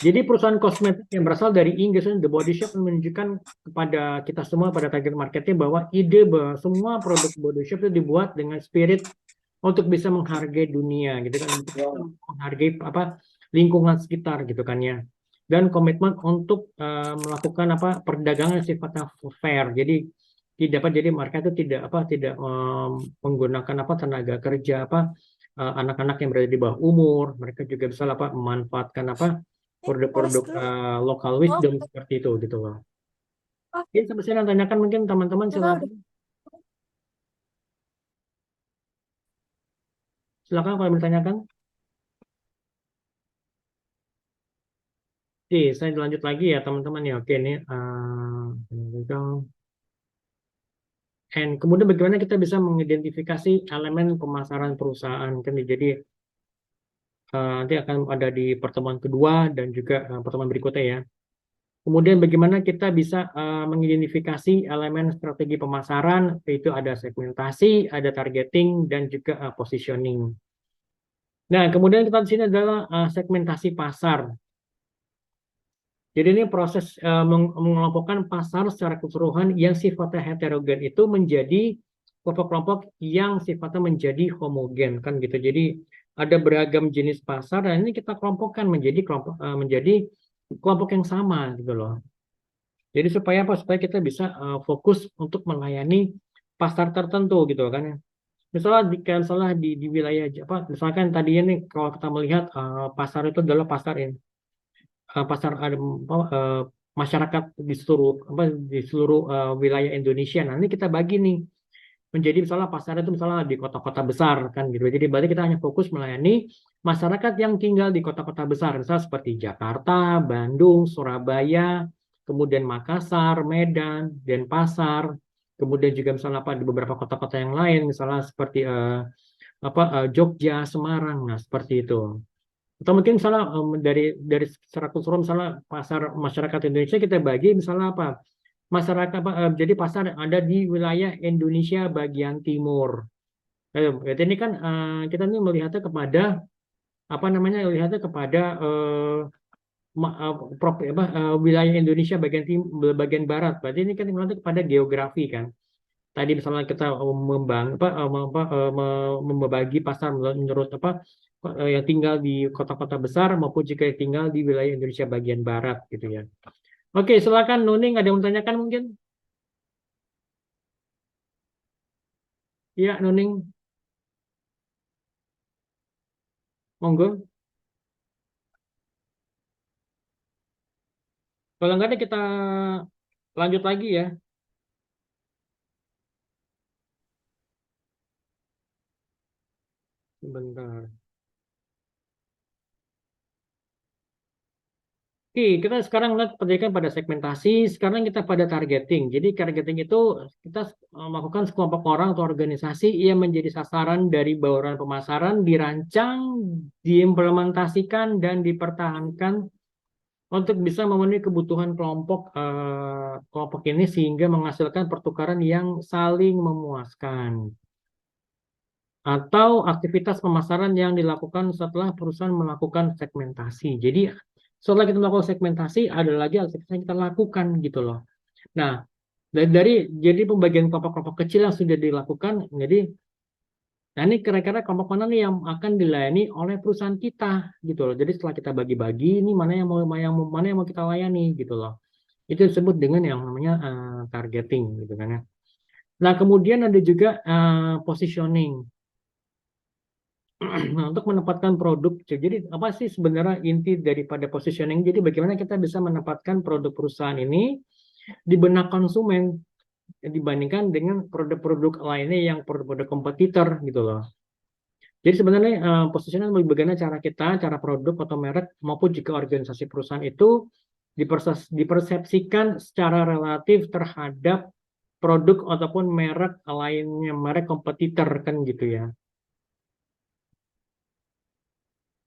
[SPEAKER 1] jadi perusahaan kosmetik yang berasal dari Inggris, The Body Shop, menunjukkan kepada kita semua, pada target marketnya, bahwa ide bahwa semua produk Body Shop itu dibuat dengan spirit untuk bisa menghargai dunia, gitu kan, untuk bisa menghargai lingkungan sekitar, gitu kan ya, dan komitmen untuk melakukan perdagangan yang sifatnya fair. Jadi jadi mereka itu tidak menggunakan tenaga kerja anak-anak yang berada di bawah umur. Mereka juga bisa memanfaatkan produk-produk local wisdom seperti itu gitu loh. Oke, sampai sini yang tanyakan mungkin teman-teman silakan. Silakan kalau bertanyakan. Oke, saya lanjut lagi ya teman-teman ya. Oke nih. And kemudian bagaimana kita bisa mengidentifikasi elemen pemasaran perusahaan kan? Jadi nanti akan ada di pertemuan kedua dan juga pertemuan berikutnya ya. Kemudian bagaimana kita bisa mengidentifikasi elemen strategi pemasaran, yaitu ada segmentasi, ada targeting, dan juga positioning. Nah, kemudian kita di sini adalah segmentasi pasar. Jadi ini proses mengelompokkan pasar secara keseluruhan yang sifatnya heterogen itu menjadi kelompok-kelompok yang sifatnya menjadi homogen kan gitu. Jadi ada beragam jenis pasar dan ini kita kelompokkan menjadi kelompok yang sama gitu loh. Jadi supaya apa? Supaya kita bisa fokus untuk melayani pasar tertentu gitu kan ya. Misalnya di wilayah misalkan tadinya nih kalau kita melihat pasar itu adalah pasar masyarakat di seluruh wilayah Indonesia. Nah, ini kita bagi nih menjadi misalnya pasar itu misalnya di kota-kota besar kan gitu. Jadi berarti kita hanya fokus melayani masyarakat yang tinggal di kota-kota besar, misalnya seperti Jakarta, Bandung, Surabaya, kemudian Makassar, Medan, Denpasar, kemudian juga misalnya di beberapa kota-kota yang lain, misalnya seperti Jogja, Semarang, nah seperti itu. Atau mungkin misalnya dari secara keseluruhan misalnya pasar masyarakat Indonesia kita bagi misalnya masyarakat jadi pasar yang ada di wilayah Indonesia bagian timur. Berarti ini kan kita nih melihatnya kepada melihatnya kepada wilayah Indonesia bagian barat. Berarti ini kan melihatnya kepada geografi kan. Tadi misalnya kita membagi pasar menurut yang tinggal di kota-kota besar maupun jika yang tinggal di wilayah Indonesia bagian barat gitu ya. Oke, silakan Nuning, ada yang mau tanyakan mungkin? Iya, Nuning, monggo. Kalau nggak ada kita lanjut lagi ya. Sebentar. Oke, kita sekarang lihat pendidikan pada segmentasi, sekarang kita pada targeting. Jadi targeting itu kita melakukan sekelompok orang atau organisasi yang menjadi sasaran dari bauran pemasaran, dirancang, diimplementasikan, dan dipertahankan untuk bisa memenuhi kebutuhan kelompok ini sehingga menghasilkan pertukaran yang saling memuaskan. Atau aktivitas pemasaran yang dilakukan setelah perusahaan melakukan segmentasi. Jadi setelah kita melakukan segmentasi, ada lagi aktivitas yang kita lakukan gitu loh. Nah, jadi pembagian kelompok-kelompok kecil yang sudah dilakukan, jadi nah ini kira-kira kelompok mana nih yang akan dilayani oleh perusahaan kita gitu loh. Jadi setelah kita bagi-bagi, ini mana yang mau kita layani gitu loh. Itu disebut dengan yang namanya targeting gitu kan ya. Nah, kemudian ada juga positioning. Nah, untuk menempatkan produk, jadi apa sih sebenarnya inti daripada positioning? Jadi bagaimana kita bisa menempatkan produk perusahaan ini di benak konsumen dibandingkan dengan produk-produk lainnya yang produk-produk kompetitor gitu loh. Jadi sebenarnya positioning bagaimana cara kita, cara produk atau merek maupun juga organisasi perusahaan itu dipersepsikan secara relatif terhadap produk ataupun merek lainnya, merek kompetitor kan gitu ya.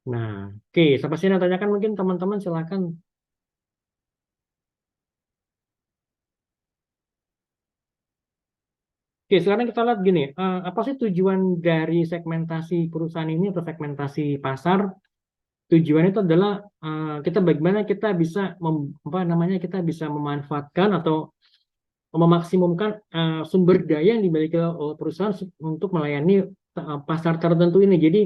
[SPEAKER 1] Nah, oke, sampai sini tanyakan mungkin teman-teman silakan. Oke, sekarang kita lihat gini, apa sih tujuan dari segmentasi perusahaan ini atau segmentasi pasar? Tujuannya itu adalah kita bagaimana kita bisa apa namanya kita bisa memanfaatkan atau memaksimumkan sumber daya yang dimiliki oleh perusahaan untuk melayani pasar tertentu ini. Jadi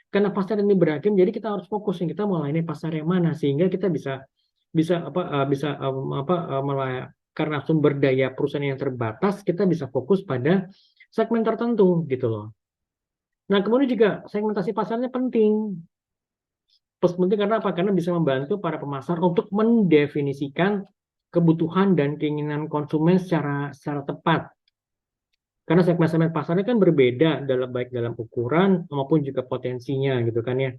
[SPEAKER 1] karena pasar ini beragam, jadi kita harus fokus yang kita melayani pasar yang mana sehingga kita bisa bisa apa bisa apa karena sumber daya perusahaan yang terbatas, kita bisa fokus pada segmen tertentu gitu loh. Nah, kemudian juga segmentasi pasarnya penting. Penting karena apa? Karena bisa membantu para pemasar untuk mendefinisikan kebutuhan dan keinginan konsumen secara tepat. Karena segmen-segmen pasarnya kan berbeda baik dalam ukuran maupun juga potensinya gitu kan ya.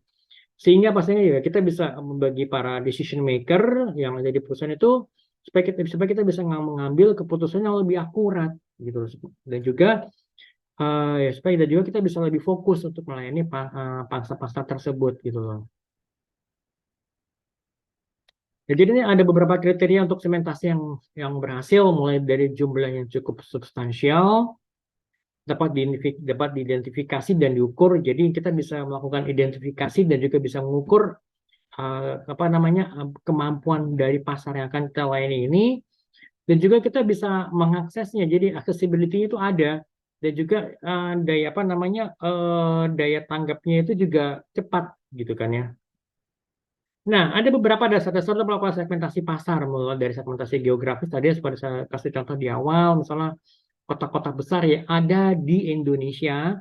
[SPEAKER 1] Sehingga pastinya juga kita bisa membagi para decision maker yang ada di perusahaan itu supaya kita bisa mengambil keputusan yang lebih akurat gitu. Dan juga ya supaya kita bisa lebih fokus untuk melayani pangsa pasar tersebut gitu loh. Jadi ini ada beberapa kriteria untuk sementasi yang berhasil, mulai dari jumlah yang cukup substansial, dapat diidentifikasi dan diukur. Jadi kita bisa melakukan identifikasi dan juga bisa mengukur apa namanya kemampuan dari pasar yang akan kita layani ini, dan juga kita bisa mengaksesnya. Jadi accessibility itu ada, dan juga daya apa namanya daya tanggapnya itu juga cepat gitu kan ya. Nah, ada beberapa dasar-dasar untuk melakukan segmentasi pasar, mulai dari segmentasi geografis tadi seperti saya kasih contoh di awal, misalnya kota-kota besar yang ada di Indonesia,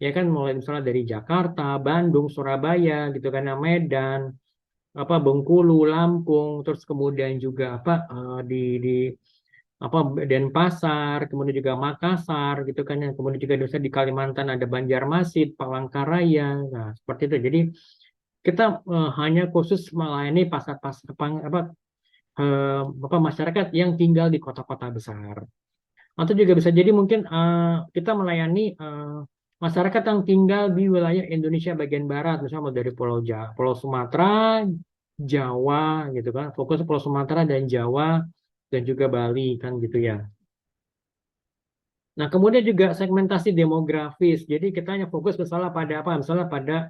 [SPEAKER 1] ya kan, mulai misalnya dari Jakarta, Bandung, Surabaya, gitu kan, Medan, apa Bengkulu, Lampung, terus kemudian juga apa di apa Denpasar, kemudian juga Makassar, gitu kan, yang kemudian juga di Kalimantan ada Banjarmasin, Palangkaraya, nah seperti itu. Jadi kita hanya khusus melayani pasar-pasar apa masyarakat yang tinggal di kota-kota besar. Atau juga bisa jadi mungkin kita melayani masyarakat yang tinggal di wilayah Indonesia bagian barat, misalnya dari Pulau Sumatera, Jawa, gitu kan. Fokus Pulau Sumatera dan Jawa dan juga Bali kan gitu ya. Nah, kemudian juga segmentasi demografis. Jadi kita hanya fokus misalnya pada apa? Misalnya pada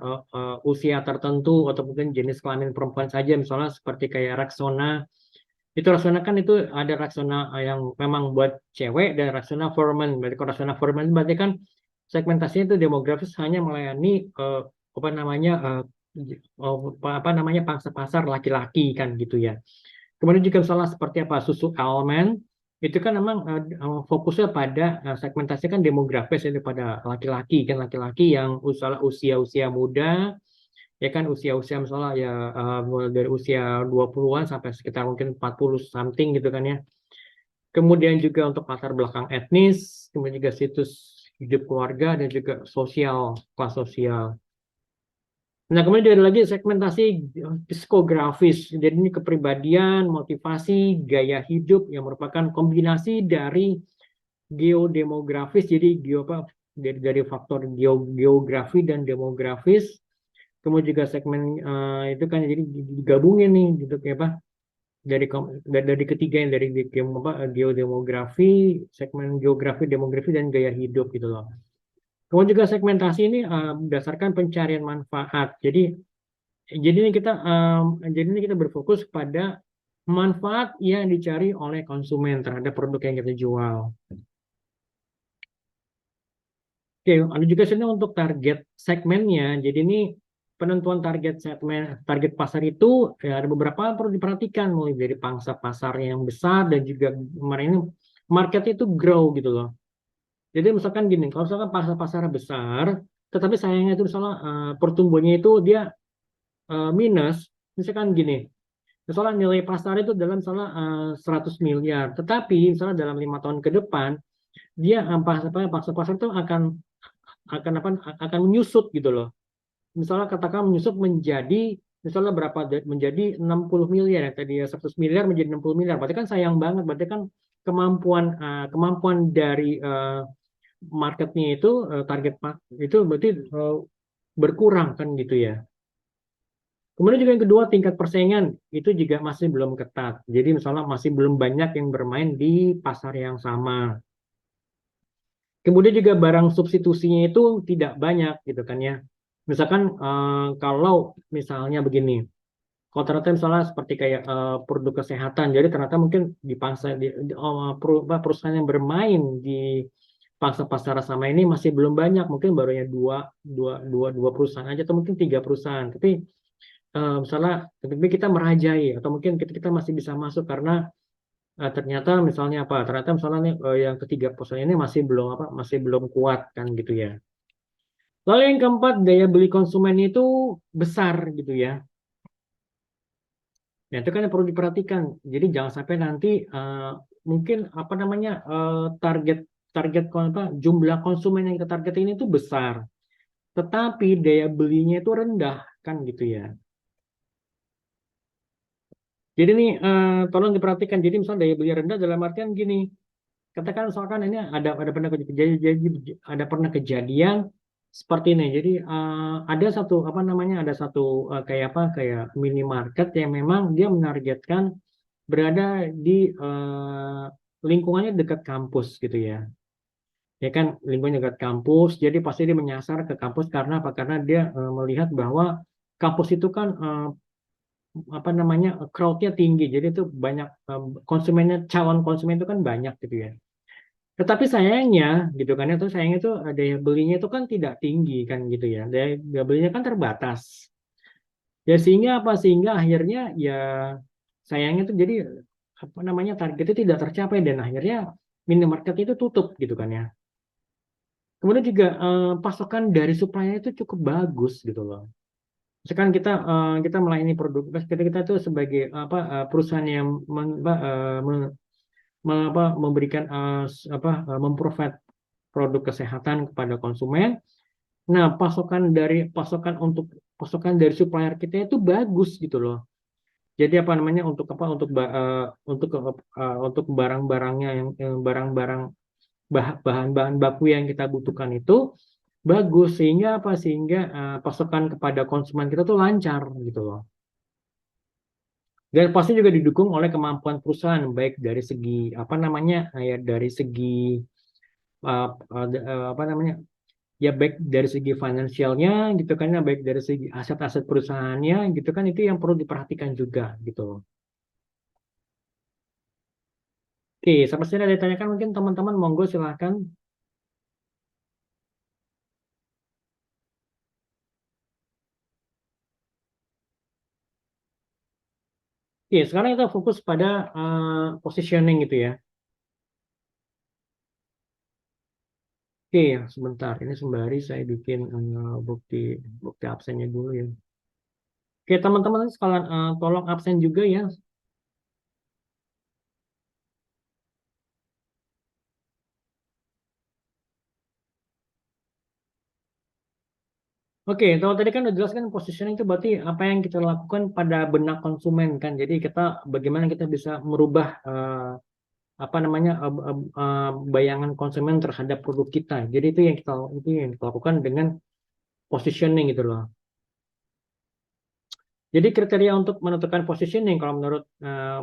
[SPEAKER 1] usia tertentu atau mungkin jenis kelamin perempuan saja, misalnya seperti kayak Rexona. Itu Rexona kan itu ada Rexona yang memang buat cewek dan Rexona for men. Berarti kalau Rexona for men berarti kan segmentasinya itu demografis hanya melayani apa namanya apa namanya pangsa pasar laki-laki kan gitu ya. Kemudian juga misalnya seperti apa susu almond itu kan memang fokusnya pada segmentasi kan demografis itu pada laki-laki kan, laki-laki yang usia-usia muda, ya kan, usia-usia misalnya ya mulai dari usia 20-an sampai sekitar mungkin 40 something gitu kan ya. Kemudian juga untuk latar belakang etnis, kemudian juga situs hidup keluarga dan juga sosial, kelas sosial. Nah, kemudian ada lagi segmentasi psikografis. Jadi ini kepribadian, motivasi, gaya hidup yang merupakan kombinasi dari geodemografis. Jadi apa? Dari faktor geografi dan demografis. Kemudian juga segmen itu kan jadi digabungin nih gitu kayak apa? Dari ketiga yang dari geodemografi, segmen geografi, demografi dan gaya hidup gitu loh. Kemudian juga segmentasi ini berdasarkan pencarian manfaat. Jadi ini kita jadi ini kita berfokus pada manfaat yang dicari oleh konsumen terhadap produk yang kita jual. Oke, ada juga sini untuk target segmennya. Jadi ini penentuan target segmen, target pasar itu ya ada beberapa yang perlu diperhatikan mulai dari pangsa pasar yang besar dan juga kemarin ini marketnya itu grow gitu loh. Jadi misalkan gini, kalau misalkan pasar pasar besar, tetapi sayangnya itu misalnya pertumbuhannya itu dia minus, misalkan gini, misalnya nilai pasar itu dalam misalnya 100 miliar, tetapi misalnya dalam 5 tahun ke depan dia pasar pasar itu akan apa akan menyusut gitu loh. Misalnya katakan menyusut menjadi misalnya berapa menjadi 60 miliar ya tadi ya 100 miliar menjadi 60 miliar. Berarti kan sayang banget, berarti kan kemampuan dari marketnya itu target itu berarti berkurang kan gitu ya. Kemudian juga yang kedua tingkat persaingan itu juga masih belum ketat. Jadi misalnya masih belum banyak yang bermain di pasar yang sama. Kemudian juga barang substitusinya itu tidak banyak gitu kan ya. Misalkan kalau misalnya begini, kalau ternyata misalnya seperti kayak produk kesehatan, jadi ternyata mungkin di pangsa perusahaan yang bermain di pangsa pasar sama ini masih belum banyak, mungkin barunya dua perusahaan aja atau mungkin 3 perusahaan. Tapi misalnya tapi kita merajai atau mungkin kita masih bisa masuk karena ternyata misalnya apa? Ternyata misalnya nih, yang ketiga perusahaan ini masih belum kuat kan gitu ya. Lalu yang keempat daya beli konsumen itu besar gitu ya. Ya, itu kan yang perlu diperhatikan. Jadi jangan sampai nanti mungkin apa namanya target target jumlah konsumen yang kita targetin itu besar, tetapi daya belinya itu rendah kan gitu ya. Jadi nih tolong diperhatikan. Jadi misalnya daya beli rendah dalam artian gini, katakan misalkan ini ada pernah kejadian seperti ini. Jadi ada satu apa namanya ada satu kayak minimarket yang memang dia menargetkan berada di lingkungannya dekat kampus gitu ya. Ya kan lingkungan dekat kampus, jadi pasti dia menyasar ke kampus karena apa? Karena dia melihat bahwa kampus itu kan apa namanya crowd-nya tinggi, jadi itu banyak konsumennya, calon konsumen itu kan banyak gitu ya. Tetapi sayangnya gitu kan, itu sayangnya itu daya belinya itu kan tidak tinggi kan gitu ya, daya belinya kan terbatas. Ya sehingga apa? Sehingga akhirnya ya sayangnya itu jadi apa namanya target itu tidak tercapai dan akhirnya minimarket itu tutup gitu kan ya. Kemudian juga pasokan dari supplier itu cukup bagus gitu loh. Misalkan kita melayani produk, kita itu sebagai apa perusahaan yang memberikan memprovide produk kesehatan kepada konsumen. Nah, pasokan dari supplier kita itu bagus gitu loh. Jadi apa namanya untuk barang-barangnya yang barang-barang bahan-bahan baku yang kita butuhkan itu bagus sehingga pasokan kepada konsumen kita tuh lancar gitu loh. Dan pasti juga didukung oleh kemampuan perusahaan baik dari segi apa namanya ya dari segi apa namanya ya baik dari segi finansialnya gitu kan ya baik dari segi aset-aset perusahaannya gitu kan itu yang perlu diperhatikan juga gitu. Oke, sampai sini ada ditanyakan mungkin teman-teman monggo silahkan. Oke, sekarang kita fokus pada positioning gitu ya. Oke, sebentar. Ini sembari saya bikin bukti bukti absennya dulu ya. Oke, teman-teman sekalian tolong absen juga ya. Oke, kalau tadi kan udah jelaskan positioning itu berarti apa yang kita lakukan pada benak konsumen kan. Jadi kita bagaimana kita bisa merubah apa namanya bayangan konsumen terhadap produk kita. Jadi itu yang kita lakukan dengan positioning gitu loh. Jadi kriteria untuk menentukan positioning kalau menurut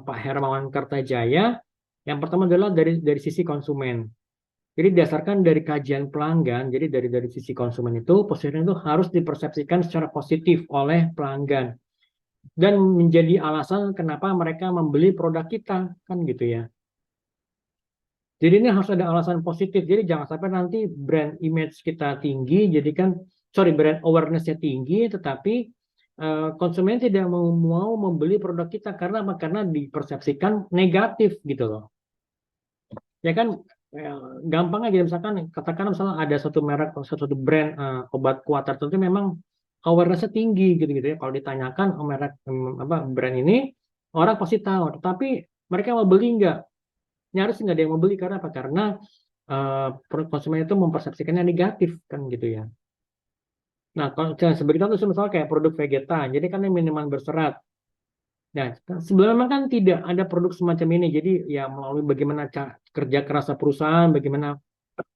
[SPEAKER 1] Pak Hermawan Kartajaya, yang pertama adalah dari sisi konsumen. Jadi berdasarkan dari kajian pelanggan, jadi dari sisi konsumen itu positioning itu harus dipersepsikan secara positif oleh pelanggan dan menjadi alasan kenapa mereka membeli produk kita kan gitu ya. Jadi ini harus ada alasan positif. Jadi jangan sampai nanti brand image kita tinggi, jadi kan sorry brand awareness-nya tinggi, tetapi konsumen tidak mau membeli produk kita karena apa? Karena dipersepsikan negatif gitu loh. Ya kan gampang aja misalkan katakan misalnya ada satu merek satu brand obat kuat tertentu memang awareness-nya tinggi gitu-gitu ya. Kalau ditanyakan merek apa brand ini orang pasti tahu, tetapi mereka mau beli nggak? Nyaris nggak ada yang mau beli karena apa? Karena konsumen itu mempersepsikannya negatif kan gitu ya. Nah, kalau sebagai contoh misalnya kayak produk Vegeta, jadi kan yang minuman berserat. Nah, sebelumnya kan tidak ada produk semacam ini. Jadi ya melalui bagaimana kerja keras perusahaan, bagaimana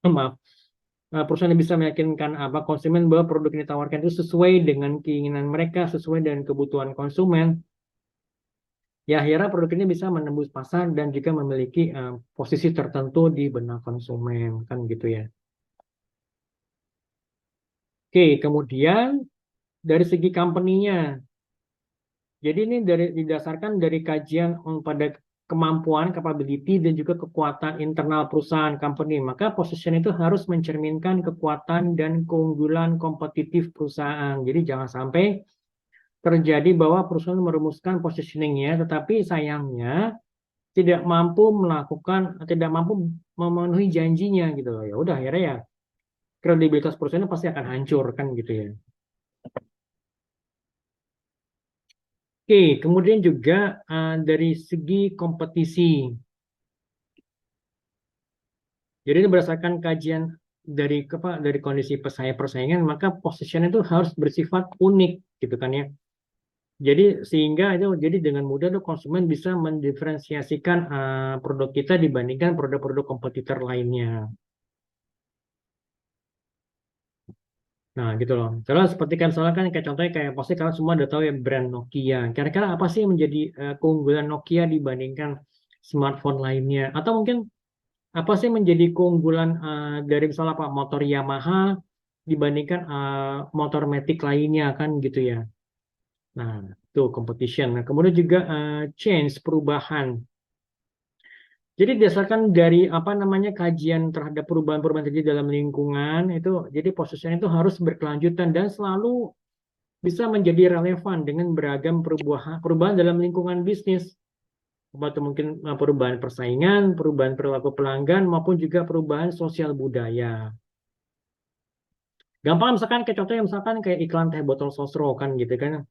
[SPEAKER 1] maaf, perusahaan bisa meyakinkan apa konsumen bahwa produk yang ditawarkan itu sesuai dengan keinginan mereka, sesuai dengan kebutuhan konsumen. Ya akhirnya produk ini bisa menembus pasar dan juga memiliki posisi tertentu di benak konsumen kan gitu ya. Oke, kemudian dari segi company-nya. Jadi ini didasarkan dari kajian pada kemampuan, capability, dan juga kekuatan internal perusahaan company. Maka position itu harus mencerminkan kekuatan dan keunggulan kompetitif perusahaan. Jadi jangan sampai terjadi bahwa perusahaan merumuskan positioningnya, tetapi sayangnya tidak mampu memenuhi janjinya gitu loh. Ya udah akhirnya ya kredibilitas perusahaan pasti akan hancur kan gitu ya. Oke, kemudian juga dari segi kompetisi. Jadi ini berdasarkan kajian dari kondisi persaingan, maka position itu harus bersifat unik gitu kan ya. Jadi sehingga itu jadi dengan mudah tuh konsumen bisa mendiferensiasikan produk kita dibandingkan produk-produk kompetitor lainnya. Nah, gitu loh. Kalau seperti kan soalnya kan kayak contohnya kayak pasti kalian semua udah tahu ya brand Nokia. Kira-kira apa sih yang menjadi keunggulan Nokia dibandingkan smartphone lainnya? Atau mungkin apa sih menjadi keunggulan dari misalnya apa motor Yamaha dibandingkan motor Matic lainnya kan gitu ya. Nah, itu competition. Nah, kemudian juga change perubahan. Jadi berdasarkan dari apa namanya kajian terhadap perubahan-perubahan terjadi dalam lingkungan itu jadi posisinya itu harus berkelanjutan dan selalu bisa menjadi relevan dengan beragam perubahan perubahan dalam lingkungan bisnis. Atau mungkin perubahan persaingan, perubahan perilaku pelanggan maupun juga perubahan sosial budaya. Gampang misalkan kayak contohnya misalkan kayak iklan teh botol sosro kan gitu kan.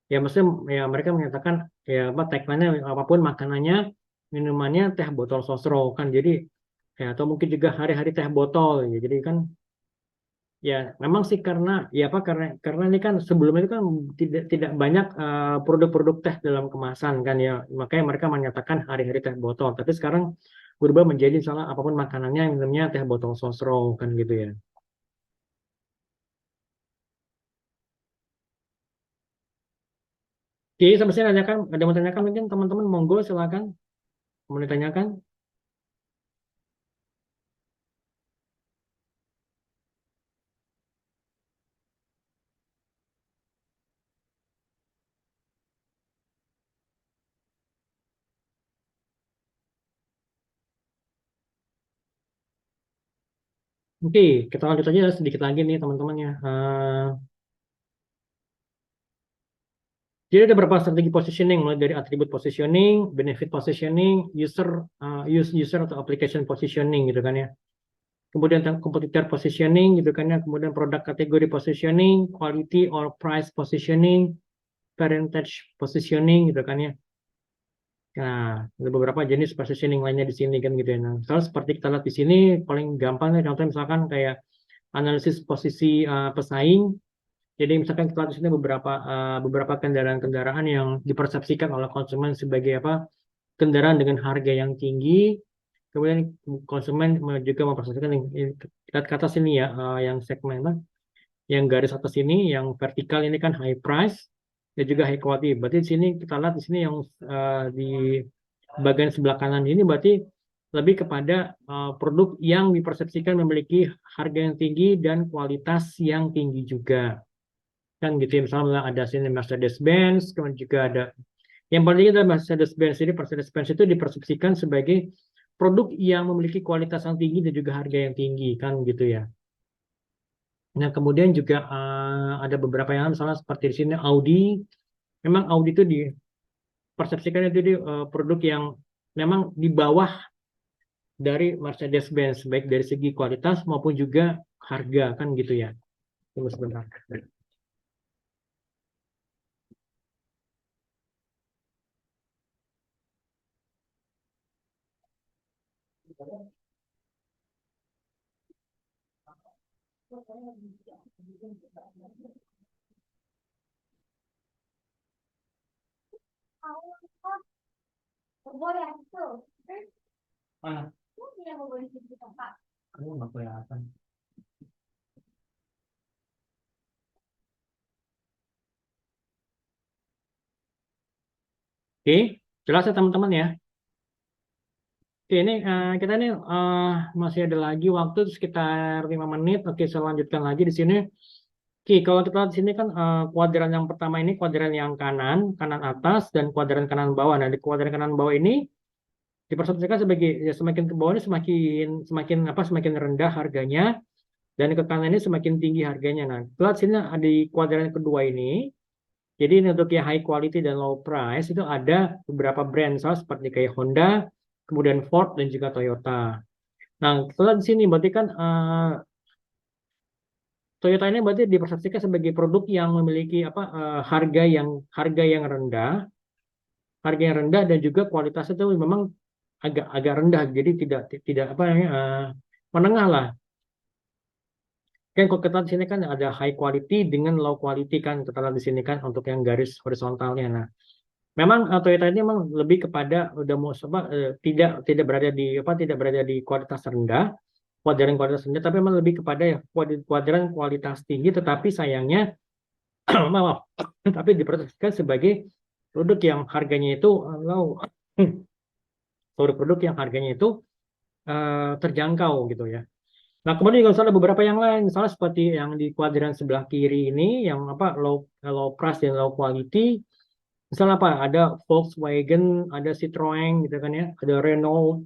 [SPEAKER 1] Ya maksudnya ya mereka menyatakan ya apa tagline-nya apapun makanannya, minumannya teh botol sosro kan. Jadi ya atau mungkin juga hari-hari teh botol ya. Jadi kan ya memang sih karena ini kan sebelumnya itu kan tidak banyak produk-produk teh dalam kemasan kan ya. Makanya mereka menyatakan hari-hari teh botol. Tapi sekarang berubah menjadi salah apapun makanannya minumnya teh botol sosro kan gitu ya. Oke, sampai sini tanyakan, ada yang mau tanyakan mungkin teman-teman monggo silakan mau ditanyakan. Oke, kita lanjut aja sedikit lagi nih teman-teman ya. Jadi ada beberapa strategi positioning mulai dari atribut positioning, benefit positioning, user atau application positioning gitu kan ya. Kemudian competitor positioning gitu kan ya. Kemudian produk kategori positioning, quality or price positioning, parentage positioning gitu kan ya. Nah, ada beberapa jenis positioning lainnya di sini kan gitu ya. Nah, kalau seperti kita lihat di sini paling gampang ya contohnya misalkan kayak analisis posisi pesaing. Jadi misalkan kita lihat di sini beberapa kendaraan-kendaraan yang dipersepsikan oleh konsumen sebagai apa kendaraan dengan harga yang tinggi. Kemudian konsumen juga mempersepsikan lihat ke atas ini ya, yang segmen apa? Yang garis atas ini, yang vertikal ini kan high price dan juga high quality. Berarti di sini kita lihat di sini yang di bagian sebelah kanan ini berarti lebih kepada produk yang dipersepsikan memiliki harga yang tinggi dan kualitas yang tinggi juga. Kan gitu ya, misalnya ada sini Mercedes-Benz, kemudian juga ada yang paling adalah Mercedes-Benz ini, Mercedes-Benz itu dipersepsikan sebagai produk yang memiliki kualitas yang tinggi dan juga harga yang tinggi kan gitu ya. Nah, kemudian juga ada beberapa yang misalnya seperti di sini Audi. Memang Audi itu dipersepsikan itu produk yang memang di bawah dari Mercedes-Benz, baik dari segi kualitas maupun juga harga kan gitu ya. Tunggu sebentar. Mana? Kamu nggak kelihatan. Oke, jelas ya teman-teman ya. Oke, ini kita nih masih ada lagi waktu sekitar 5 menit. Oke, saya lanjutkan lagi di sini. Oke, kalau kita lihat di sini kan kuadran yang pertama ini kuadran yang kanan atas dan kuadran kanan bawah. Nah, di kuadran kanan bawah ini dipersepsikan sebagai ya, semakin ke bawah ini semakin semakin apa semakin rendah harganya dan ke kanan ini semakin tinggi harganya. Nah, kita lihat sini di kuadran kedua ini. Jadi ini untuk yang high quality dan low price itu ada beberapa brand, misalnya seperti kayak Honda, kemudian Ford dan juga Toyota. Nah, setelah di sini berarti kan Toyota ini berarti dipersepsikan sebagai produk yang memiliki apa harga yang rendah dan juga kualitasnya itu memang agak agak rendah, jadi tidak tidak apa namanya menengah lah. Kan kalau kita di sini kan ada high quality dengan low quality kan kita lihat di sini kan untuk yang garis horizontalnya. Nah, memang Toyota ini memang lebih kepada udah mau apa tidak tidak berada di apa tidak berada di kualitas rendah, kuadran kualitas rendah, tapi memang lebih kepada ya kuadran kualitas tinggi, tetapi sayangnya maaf, tapi diperhatikan sebagai produk yang harganya itu low, produk yang harganya itu terjangkau gitu ya. Nah, kemudian juga misalnya beberapa yang lain, misalnya seperti yang di kuadran sebelah kiri ini, yang apa low price dan low quality. Misalnya apa? Ada Volkswagen, ada Citroen gitu kan ya, ada Renault,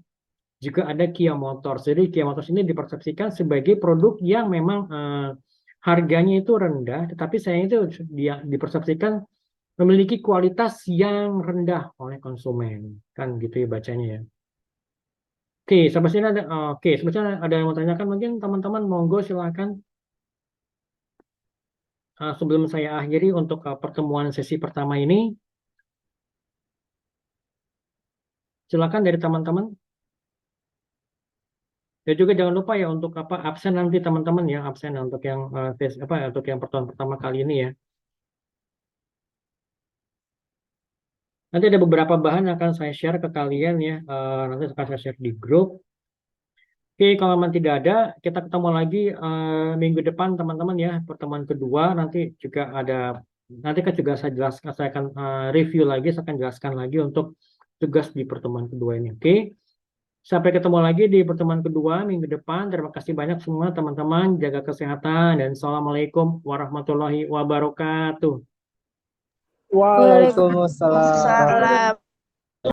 [SPEAKER 1] juga ada Kia Motors. Jadi Kia Motors ini dipersepsikan sebagai produk yang memang harganya itu rendah, tetapi sayangnya itu dia dipersepsikan memiliki kualitas yang rendah oleh konsumen. Kan gitu ya bacanya ya. Oke, sampai sini ada oke, sampai sini ada yang mau tanyakan mungkin teman-teman monggo silakan. Sebelum saya akhiri untuk pertemuan sesi pertama ini, silakan dari teman-teman. Dan juga jangan lupa ya untuk apa absen nanti teman-teman ya absen untuk yang apa untuk yang pertemuan pertama kali ini ya. Nanti ada beberapa bahan yang akan saya share ke kalian ya. Nanti akan saya share di grup. Oke, kalau memang tidak ada, kita ketemu lagi minggu depan teman-teman ya. Pertemuan kedua nanti juga ada nanti kan juga saya jelaskan saya akan review lagi, saya akan jelaskan lagi untuk tugas di pertemuan kedua ini. Oke. Sampai ketemu lagi di pertemuan kedua minggu depan. Terima kasih banyak semua teman-teman. Jaga kesehatan dan assalamualaikum warahmatullahi wabarakatuh.
[SPEAKER 2] Waalaikumsalam.
[SPEAKER 3] Waalaikumsalam.